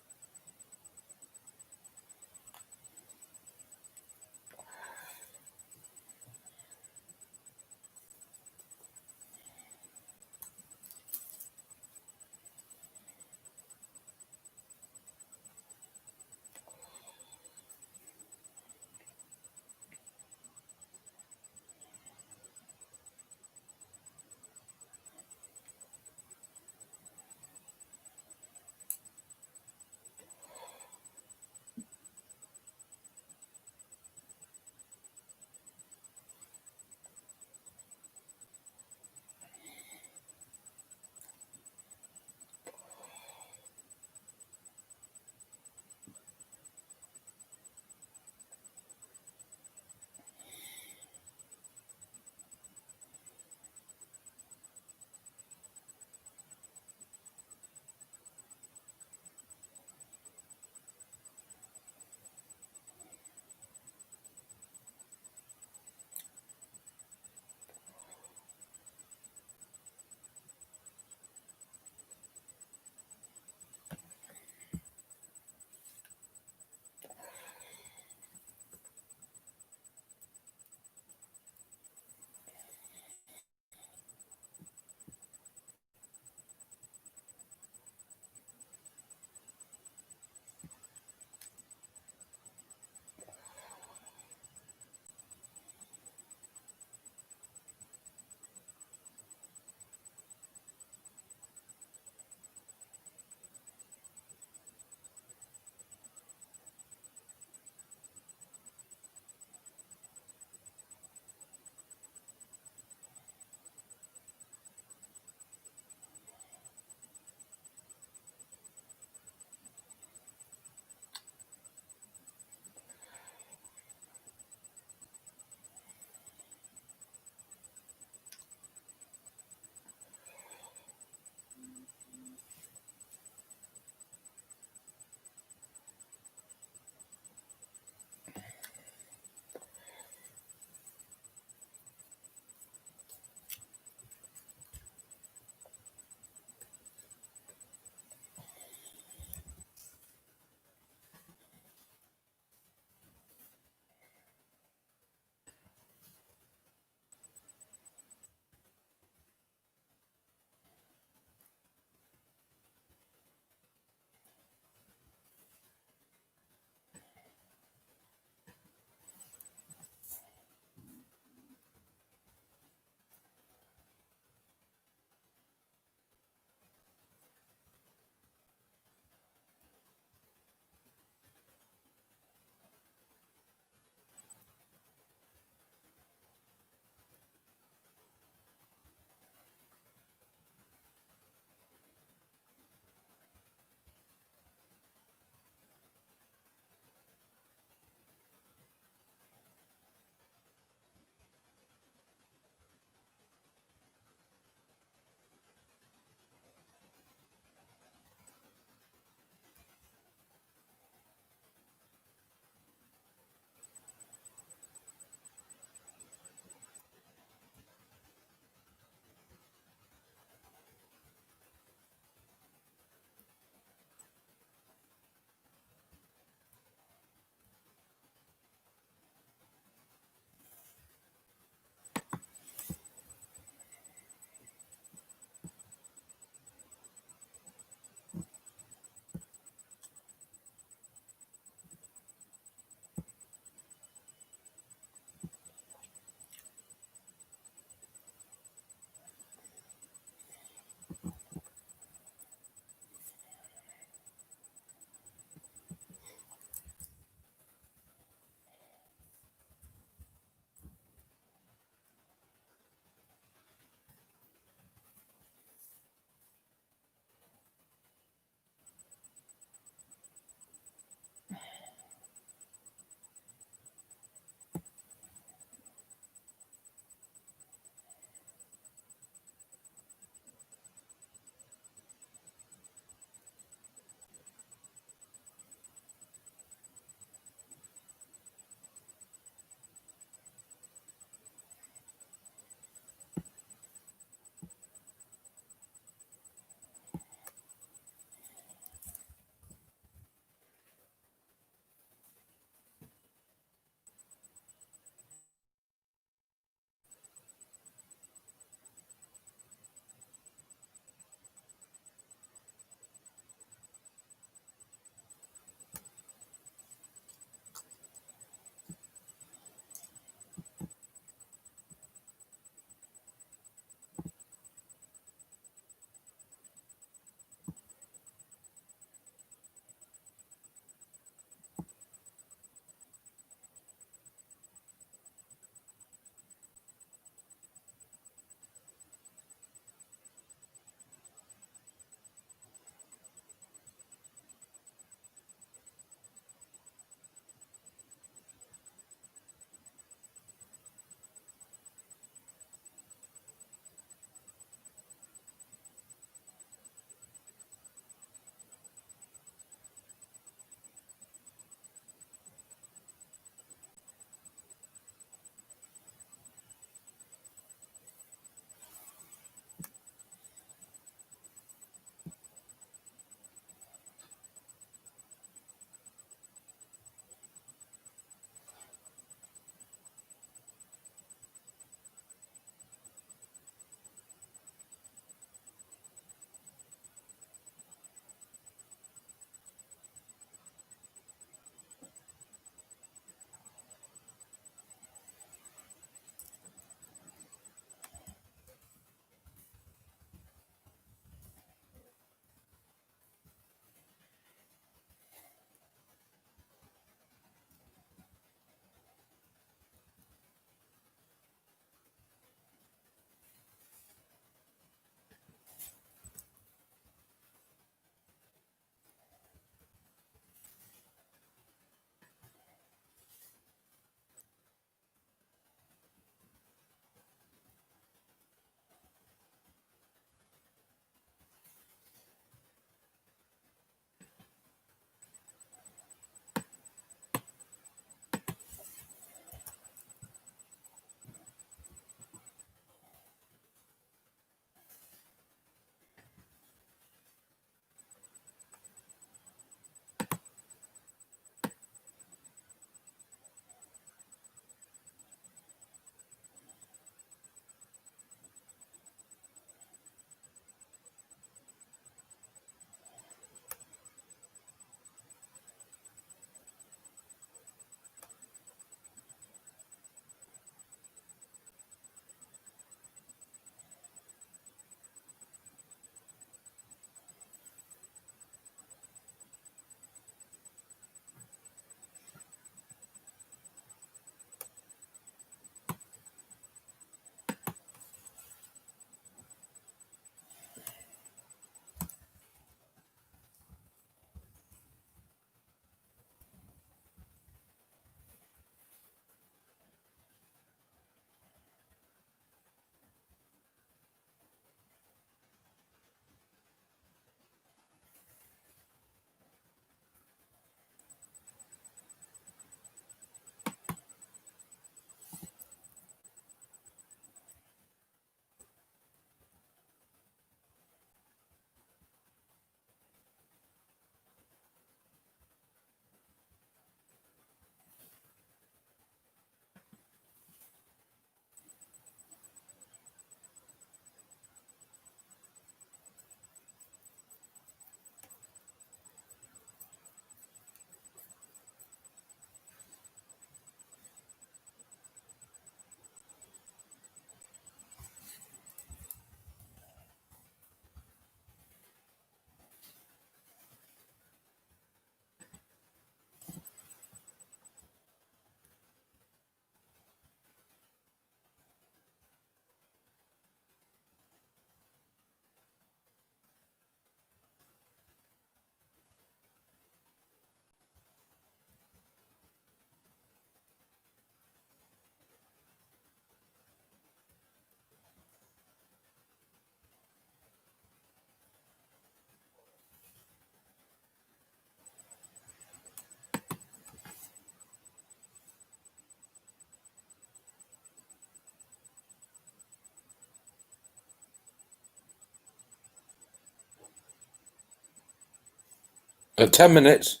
At 10 minutes.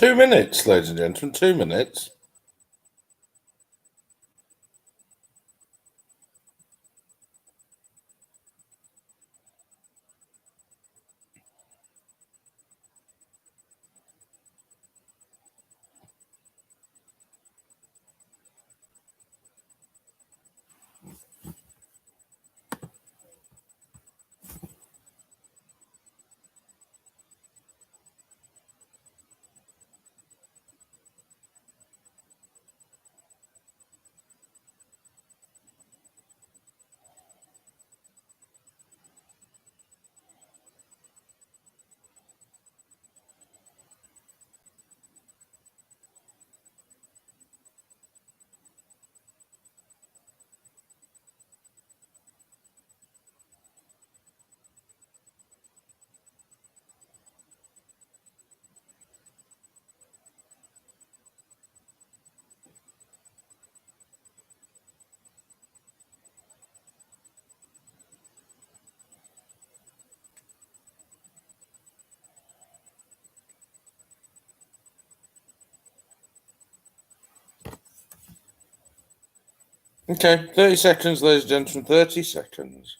2 minutes, ladies and gentlemen, 2 minutes. Okay, 30 seconds, ladies and gentlemen, 30 seconds.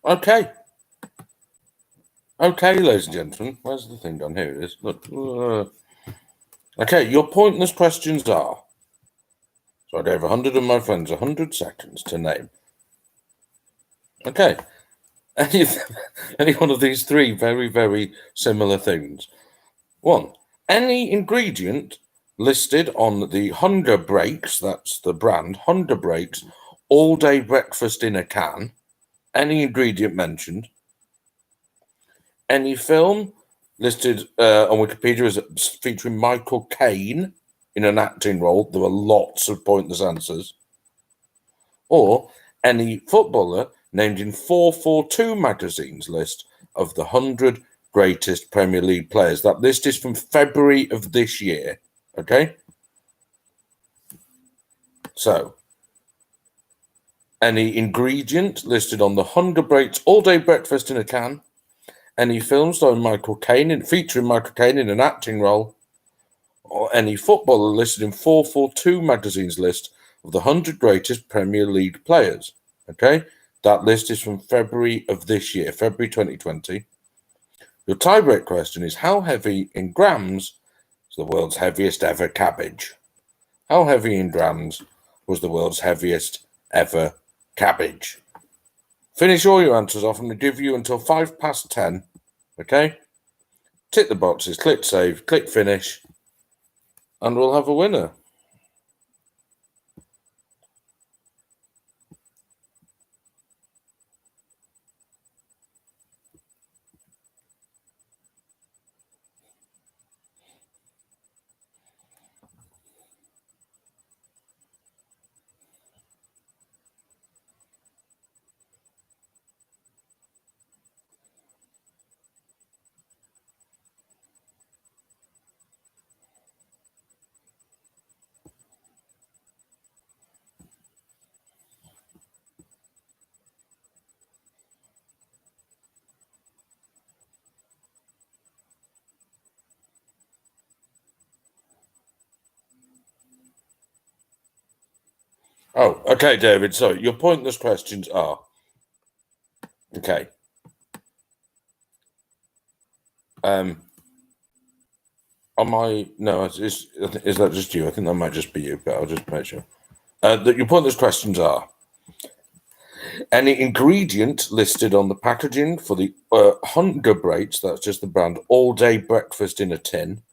Okay. Okay, ladies and gentlemen, where's the thing gone? Here it is. Look. Okay, your pointless questions are. So I gave 100 of my friends 100 seconds to name. Okay. Any one of these three very, very similar things. 1. Any ingredient listed on the Hunger Breaks, that's the brand, Hunger Breaks, all-day breakfast in a can. Any ingredient mentioned. Any film listed on Wikipedia as featuring Michael Caine in an acting role. There were lots of pointless answers. Or any footballer named in 442 magazine's list of the 100 greatest Premier League players. That list is from February of this year. Okay? So, any ingredient listed on the Hunger Breaks all-day breakfast in a can. Any film starring Michael Caine, featuring Michael Caine in an acting role. Or any footballer listed in 442 magazine's list of the 100 greatest Premier League players. Okay? That list is from February of this year, February 2020. Your tiebreak question is, how heavy in grams is the world's heaviest ever cabbage? How heavy in grams was the world's heaviest ever cabbage? Finish all your answers off. I'm going to give you until 10:05. Okay? Tick the boxes, click save, click finish, and we'll have a winner. Oh, okay, David. So your pointless questions are, okay, On my no, is that just you? I think that might just be you, but I'll just make sure. That your pointless questions are: any ingredient listed on the packaging for the Hunger Breaks, that's just the brand, all-day breakfast in a tin.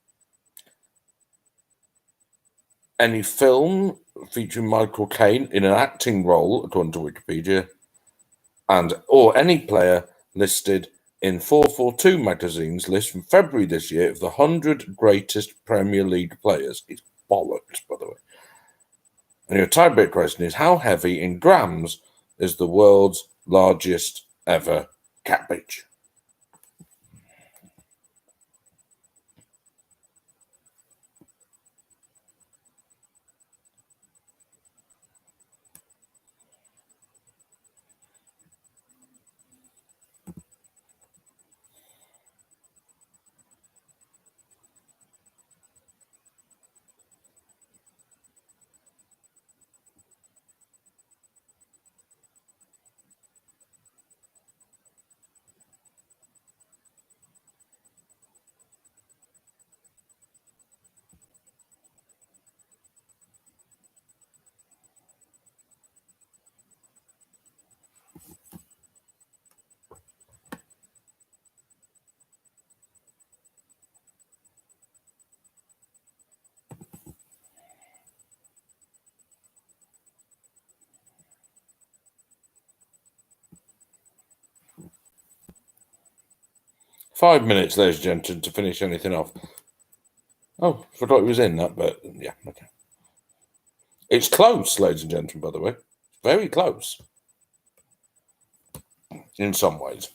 Any film featuring Michael Caine in an acting role, according to Wikipedia, or any player listed in 442 magazine's list from February this year of the 100 greatest Premier League players. It's bollocks, by the way. And your tiebreak question is: how heavy in grams is the world's largest ever cabbage? Five minutes, ladies and gentlemen, to finish anything off. Oh, forgot it was in that, but yeah, okay. It's close, ladies and gentlemen, by the way. Very close. In some ways.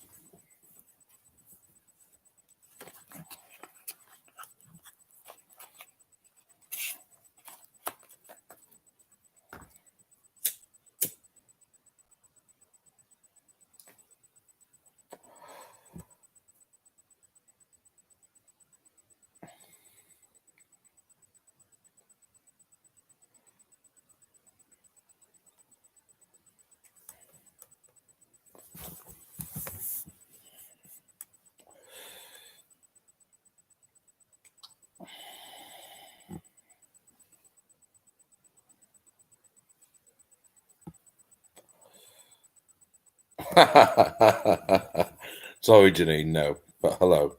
Sorry, Janine, no, but hello.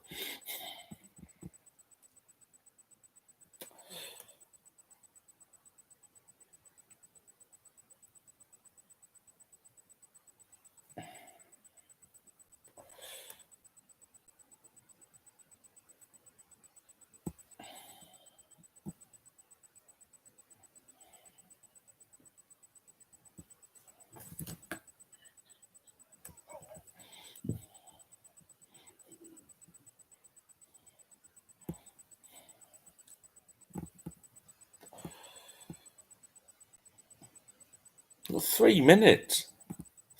Well, 3 minutes.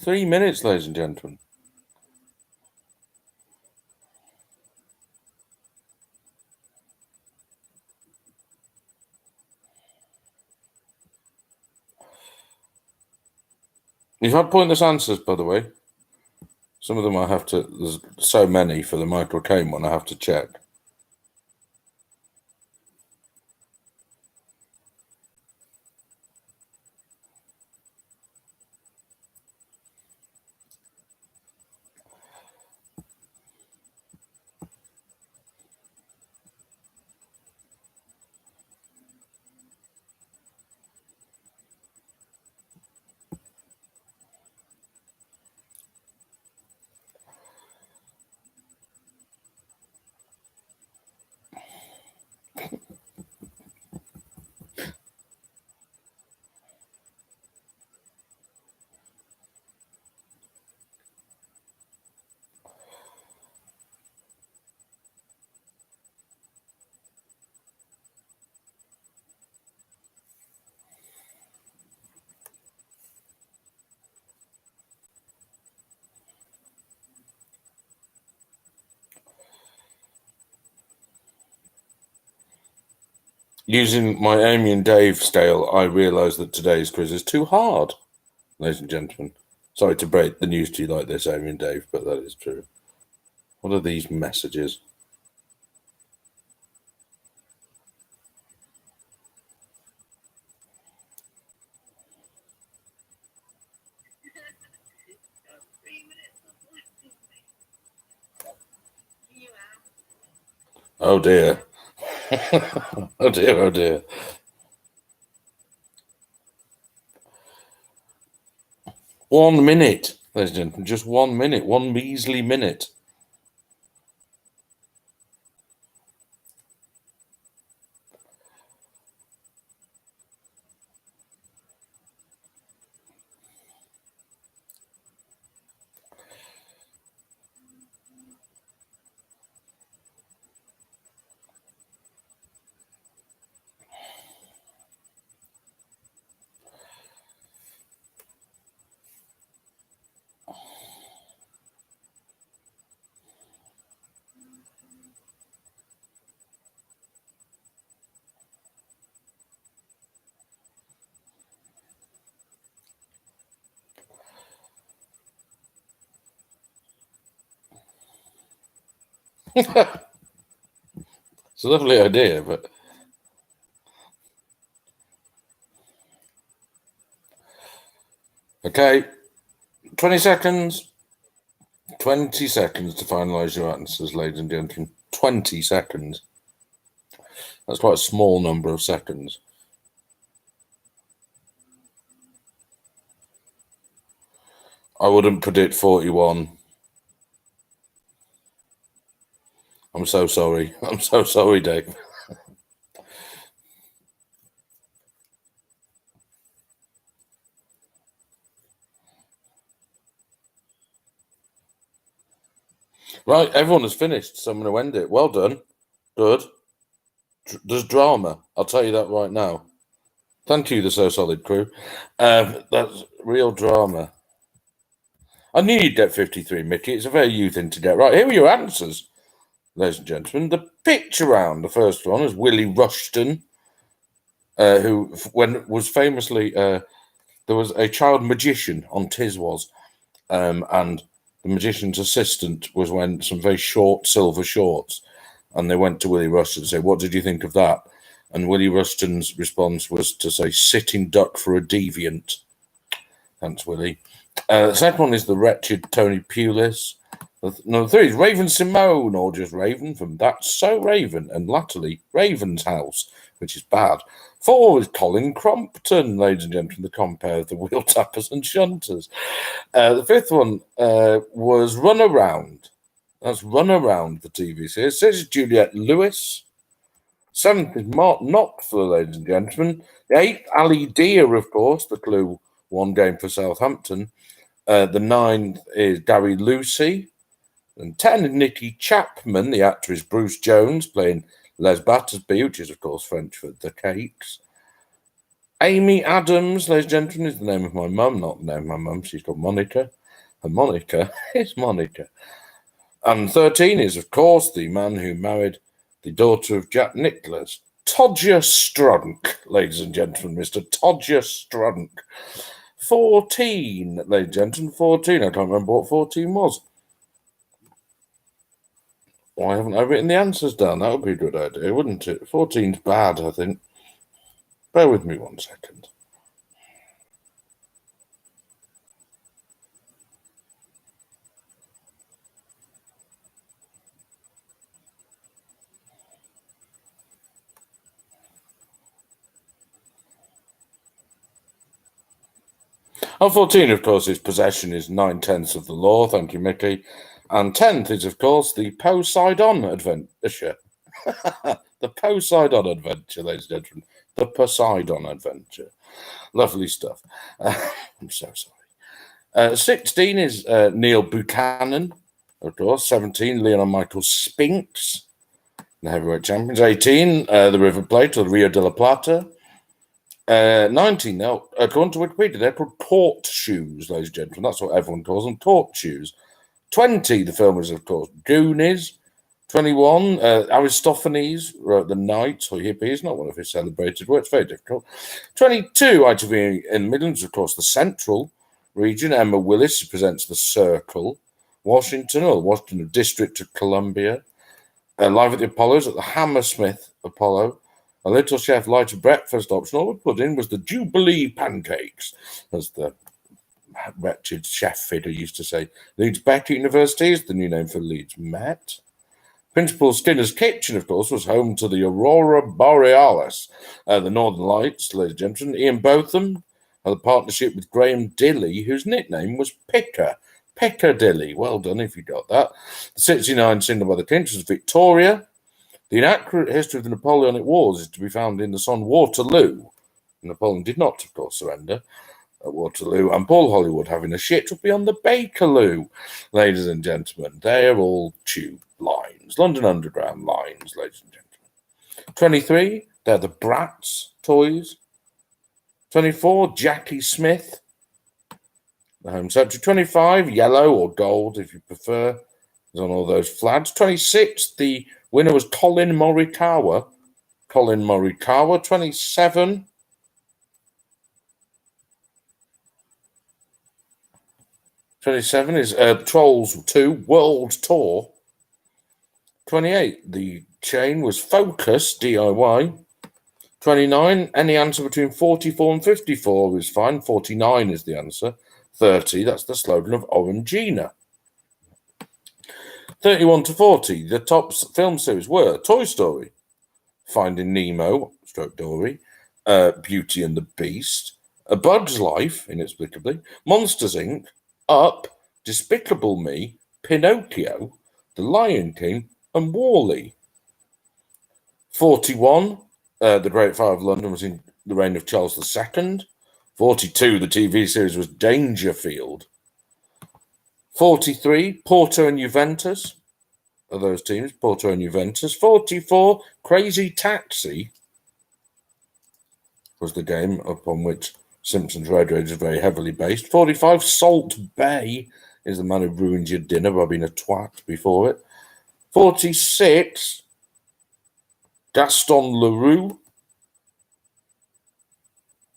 3 minutes, ladies and gentlemen. You've had pointless answers, by the way. Some of them I have to. There's so many for the Michael Caine one. I have to check. Using my Amy and Dave scale, I realise that today's quiz is too hard, ladies and gentlemen. Sorry to break the news to you like this, Amy and Dave, but that is true. What are these messages? Oh dear. Oh dear, oh dear. One minute, ladies and gentlemen, just 1 minute, one measly minute. It's a lovely idea, but okay. 20 seconds. 20 seconds to finalise your answers, ladies and gentlemen. 20 seconds. That's quite a small number of seconds. I wouldn't predict 41. I'm so sorry. I'm so sorry, Dave. Right, everyone has finished, so I'm going to end it. Well done. Good. There's drama. I'll tell you that right now. Thank you, the So Solid crew. That's real drama. I knew you'd get 53, Mickey. It's a very you thing to get right. Here are your answers, ladies and gentlemen. The picture round, the first one, is Willie Rushton, who was famously... there was a child magician on Tiswas, and the magician's assistant was wearing some very short silver shorts, and they went to Willie Rushton and said, "What did you think of that?" And Willie Rushton's response was to say, "Sitting duck for a deviant." Thanks, Willie. The second one is the wretched Tony Pulis. Number 3 is Raven Simone, or just Raven from That's So Raven, and latterly Raven's House, which is bad. 4 is Colin Crompton, ladies and gentlemen, the compare of the wheel tappers and shunters. The 5th one was Runaround. That's Runaround, the TV series. 6 is Juliette Lewis. 7th is Mark Knopfler, ladies and gentlemen. The 8th, Ali Dia, of course, the Clue 1 game for Southampton. The 9th is Gary Lucy. And 10 is Nicky Chapman. The actor is Bruce Jones, playing Les Battersby, which is, of course, French for the cakes. Amy Adams, ladies and gentlemen, is the name of my mum, not the name of my mum. She's called Monica. And Monica is Monica. And 13 is, of course, the man who married the daughter of Jack Nicklaus, Todger Strunk, ladies and gentlemen, Mr. Todger Strunk. 14, ladies and gentlemen, 14. I can't remember what 14 was. Why haven't I written the answers down? That would be a good idea, wouldn't it? 14's bad, I think. Bear with me 1 second. And 14, of course, is possession is 9/10 of the law. Thank you, Mickey. And 10th is, of course, the Poseidon adventure. The Poseidon adventure, ladies and gentlemen. The Poseidon adventure. Lovely stuff. I'm so sorry. 16 is Neil Buchanan, of course. 17, Leon Michael Spinks, the heavyweight champions. 18, the River Plate, or the Rio de la Plata. 19, now, according to Wikipedia, they're called port shoes, ladies and gentlemen. That's what everyone calls them, port shoes. 20, the film is, of course, Goonies. 21, Aristophanes wrote The Knights or Hippies, not one of his celebrated works, very difficult. 22, ITV in the Midlands, of course, the Central region. Emma Willis presents The Circle. Washington, or the Washington District of Columbia. Live at the Apollos at the Hammersmith Apollo. A Little Chef lighter breakfast option. All the pudding was the Jubilee pancakes, as the wretched chef figure used to say. Leeds Beck University is the new name for Leeds Met. Principal Skinner's kitchen, of course, was home to the Aurora Borealis, the Northern Lights, ladies and gentlemen. Ian Botham had a partnership with Graham Dilley, whose nickname was Picker. Piccadilly. Well done if you got that. The 69 single by the Kinch was Victoria. The inaccurate history of the Napoleonic Wars is to be found in the song Waterloo. Napoleon did not, of course, surrender at Waterloo, and Paul Hollywood having a shit would be on the Bakerloo, ladies and gentlemen. They are all tube lines, London Underground lines, ladies and gentlemen. 23, they're the Bratz toys. 24, Jackie Smith, the Home Secretary. 25, yellow or gold, if you prefer, is on all those flags. 26, the winner was Colin Morikawa. 27. 27 is Trolls 2 World Tour. 28, the chain was Focus DIY. 29, any answer between 44 and 54 is fine. 49 is the answer. 30, that's the slogan of Orangina. 31 to 40, the top film series were Toy Story, Finding Nemo, Dory, Beauty and the Beast, A Bug's Life, inexplicably, Monsters, Inc., Up, Despicable Me, Pinocchio, The Lion King, and WALL-E. 41, The Great Fire of London was in the reign of Charles II. 42, the TV series was Dangerfield. 43, Porto and Juventus are those teams, Porto and Juventus. 44, Crazy Taxi was the game upon which Simpsons Road Rage is very heavily based. 45, Salt Bay is the man who ruined your dinner by being a twat before it. 46, Gaston Leroux,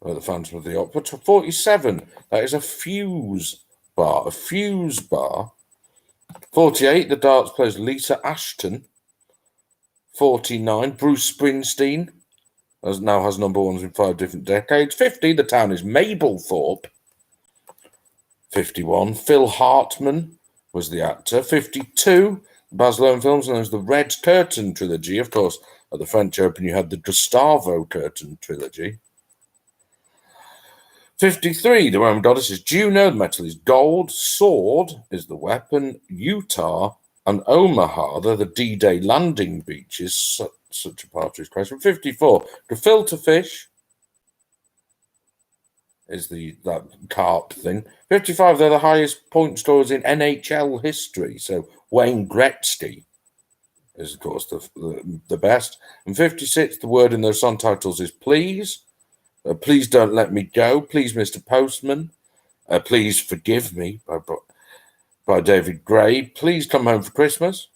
the Phantom of the Opera. 47, that is a fuse bar. 48, the darts players Lisa Ashton. 49, Bruce Springsteen now has number ones in 5 different decades. 50, the town is Mablethorpe. 51, Phil Hartman was the actor. 52, Baz Luhrmann films known as the Red Curtain trilogy. Of course, at the French Open, you had the Gustavo Curtain trilogy. 53, the Roman goddess is Juno, the metal is gold, sword is the weapon, Utah, and Omaha, they're the D-Day landing beaches, such a partridge question. 54, gefilte fish is that carp thing. 55, they're the highest point scorers in NHL history, so Wayne Gretzky is, of course, the best. And 56, the word in those song titles is please. Please Don't Let Me Go, Please Mr. Postman, Please Forgive Me by David Gray, Please Come Home for Christmas,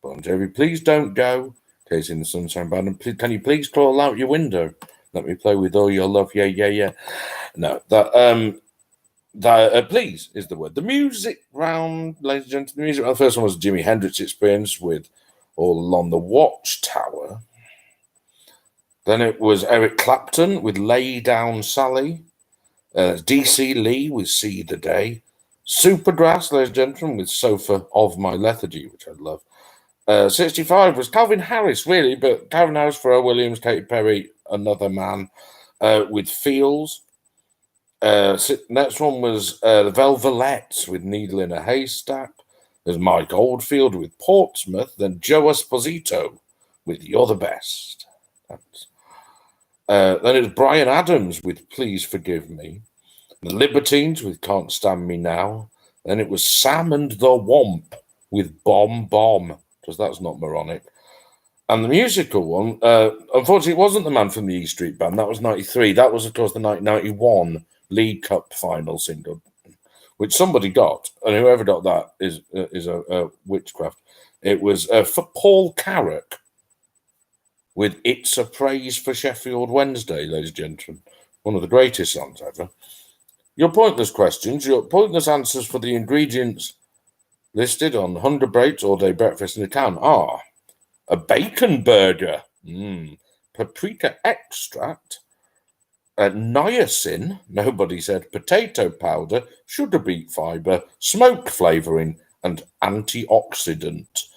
Bon Jovi, Please Don't Go, Casey and the Sunshine Band, and can you please crawl out your window? Let me play with all your love, yeah, yeah, yeah. No, that please is the word. The music round, ladies and gentlemen, the music round. The first one was Jimi Hendrix Experience with All Along the Watchtower. Then it was Eric Clapton with Lay Down Sally. DC Lee with See the Day. Supergrass, ladies and gentlemen, with Sofa of My Lethargy, which I love. 65 was Calvin Harris, really, but Calvin Harris, Pharrell Williams, Katy Perry, Another Man with Feels. Next one was the Velvelettes with Needle in a Haystack. There's Mike Oldfield with Portsmouth. Then Joe Esposito with You're the Best. Then it was Bryan Adams with Please Forgive Me. The Libertines with Can't Stand Me Now. Then it was Sam and the Womp with Bomb Bomb, because that's not moronic. And the musical one, unfortunately, it wasn't the man from the E Street Band. That was 93. That was, of course, the 1991 League Cup final single, which somebody got. And whoever got that is a witchcraft. It was for Paul Carrack with It's a Praise for Sheffield Wednesday, ladies and gentlemen. One of the greatest songs ever. Your pointless questions, your pointless answers for the ingredients listed on Hunger Breaks All Day Breakfast in a Can are a bacon burger, paprika extract, niacin, nobody said, potato powder, sugar beet fibre, smoke flavouring, and antioxidant.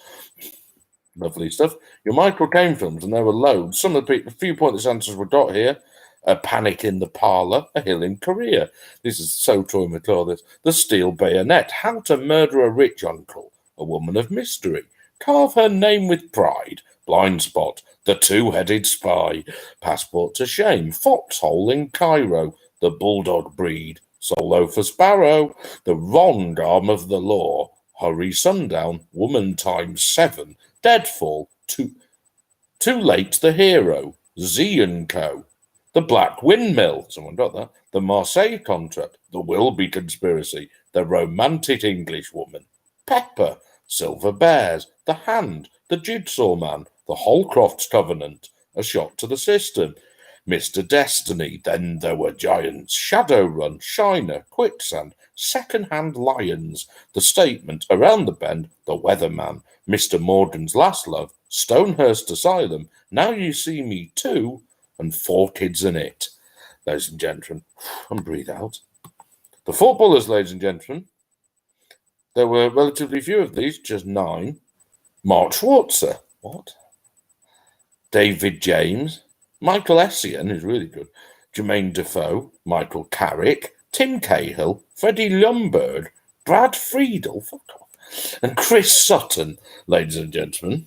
Lovely stuff. Your Michael Caine films, and there were loads. Some of the few pointless answers were got here. A Panic in the Parlour, A Hill in Korea. This is so Troy McClure, this. The Steel Bayonet, How to Murder a Rich Uncle, A Woman of Mystery, Carve Her Name with Pride, Blind Spot, The Two-Headed Spy, Passport to Shame, Foxhole in Cairo, The Bulldog Breed, Solo for Sparrow, The Wrong Arm of the Law, Hurry Sundown, Woman Times 7, Deadfall, Too Late the Hero, Z and Co., The Black Windmill, someone got that, The Marseille Contract, The Wilby Conspiracy, The Romantic Englishwoman, Pepper, Silver Bears, The Hand, The Jigsaw Man, The Holcroft's Covenant, A Shot to the System, Mr. Destiny, Then There Were Giants, Shadowrun, Shiner, Quicksand, Second-Hand Lions, The Statement, Around the Bend, The Weatherman, Mr. Morgan's Last Love, Stonehurst Asylum, Now You See Me Too, and 4 Kids in It. Ladies and gentlemen, and breathe out. The footballers, ladies and gentlemen, there were relatively few of these, just 9. Mark Schwarzer, what? David James, Michael Essien, who's really good, Jermaine Defoe, Michael Carrick, Tim Cahill, Freddie Ljungberg, Brad Friedel, fuck off, and Chris Sutton, ladies and gentlemen.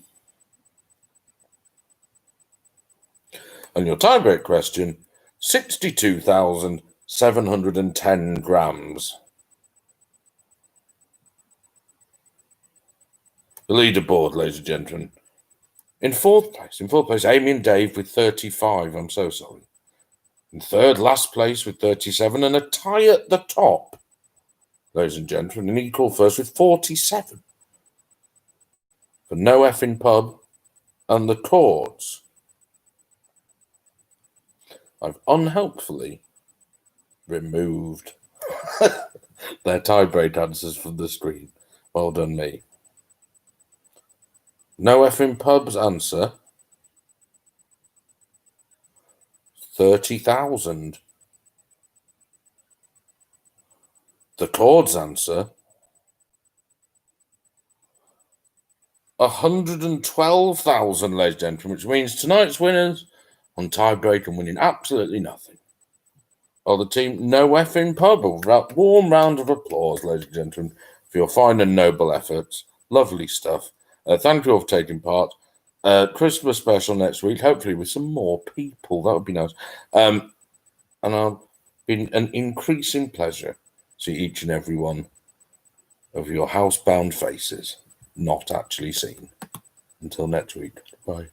And your tiebreak question, 62,710 grams. The leaderboard, ladies and gentlemen. In fourth place, Amy and Dave with 35. I'm so sorry. In third, last place with 37, and a tie at the top, ladies and gentlemen, an equal first with 47. For No Effing Pub and the Chords. I've unhelpfully removed their tiebreak answers from the screen. Well done, me. No Effing Pub's answer, 30,000. The Chords answer, 112,000, ladies and gentlemen, which means tonight's winners on tiebreak and winning absolutely nothing. Well, the team No Effing Pub, a warm round of applause, ladies and gentlemen, for your fine and noble efforts. Lovely stuff. Thank you all for taking part. Christmas special next week, hopefully with some more people. That would be nice. And I'll be an increasing pleasure to see each and every one of your housebound faces not actually seen. Until next week. Bye.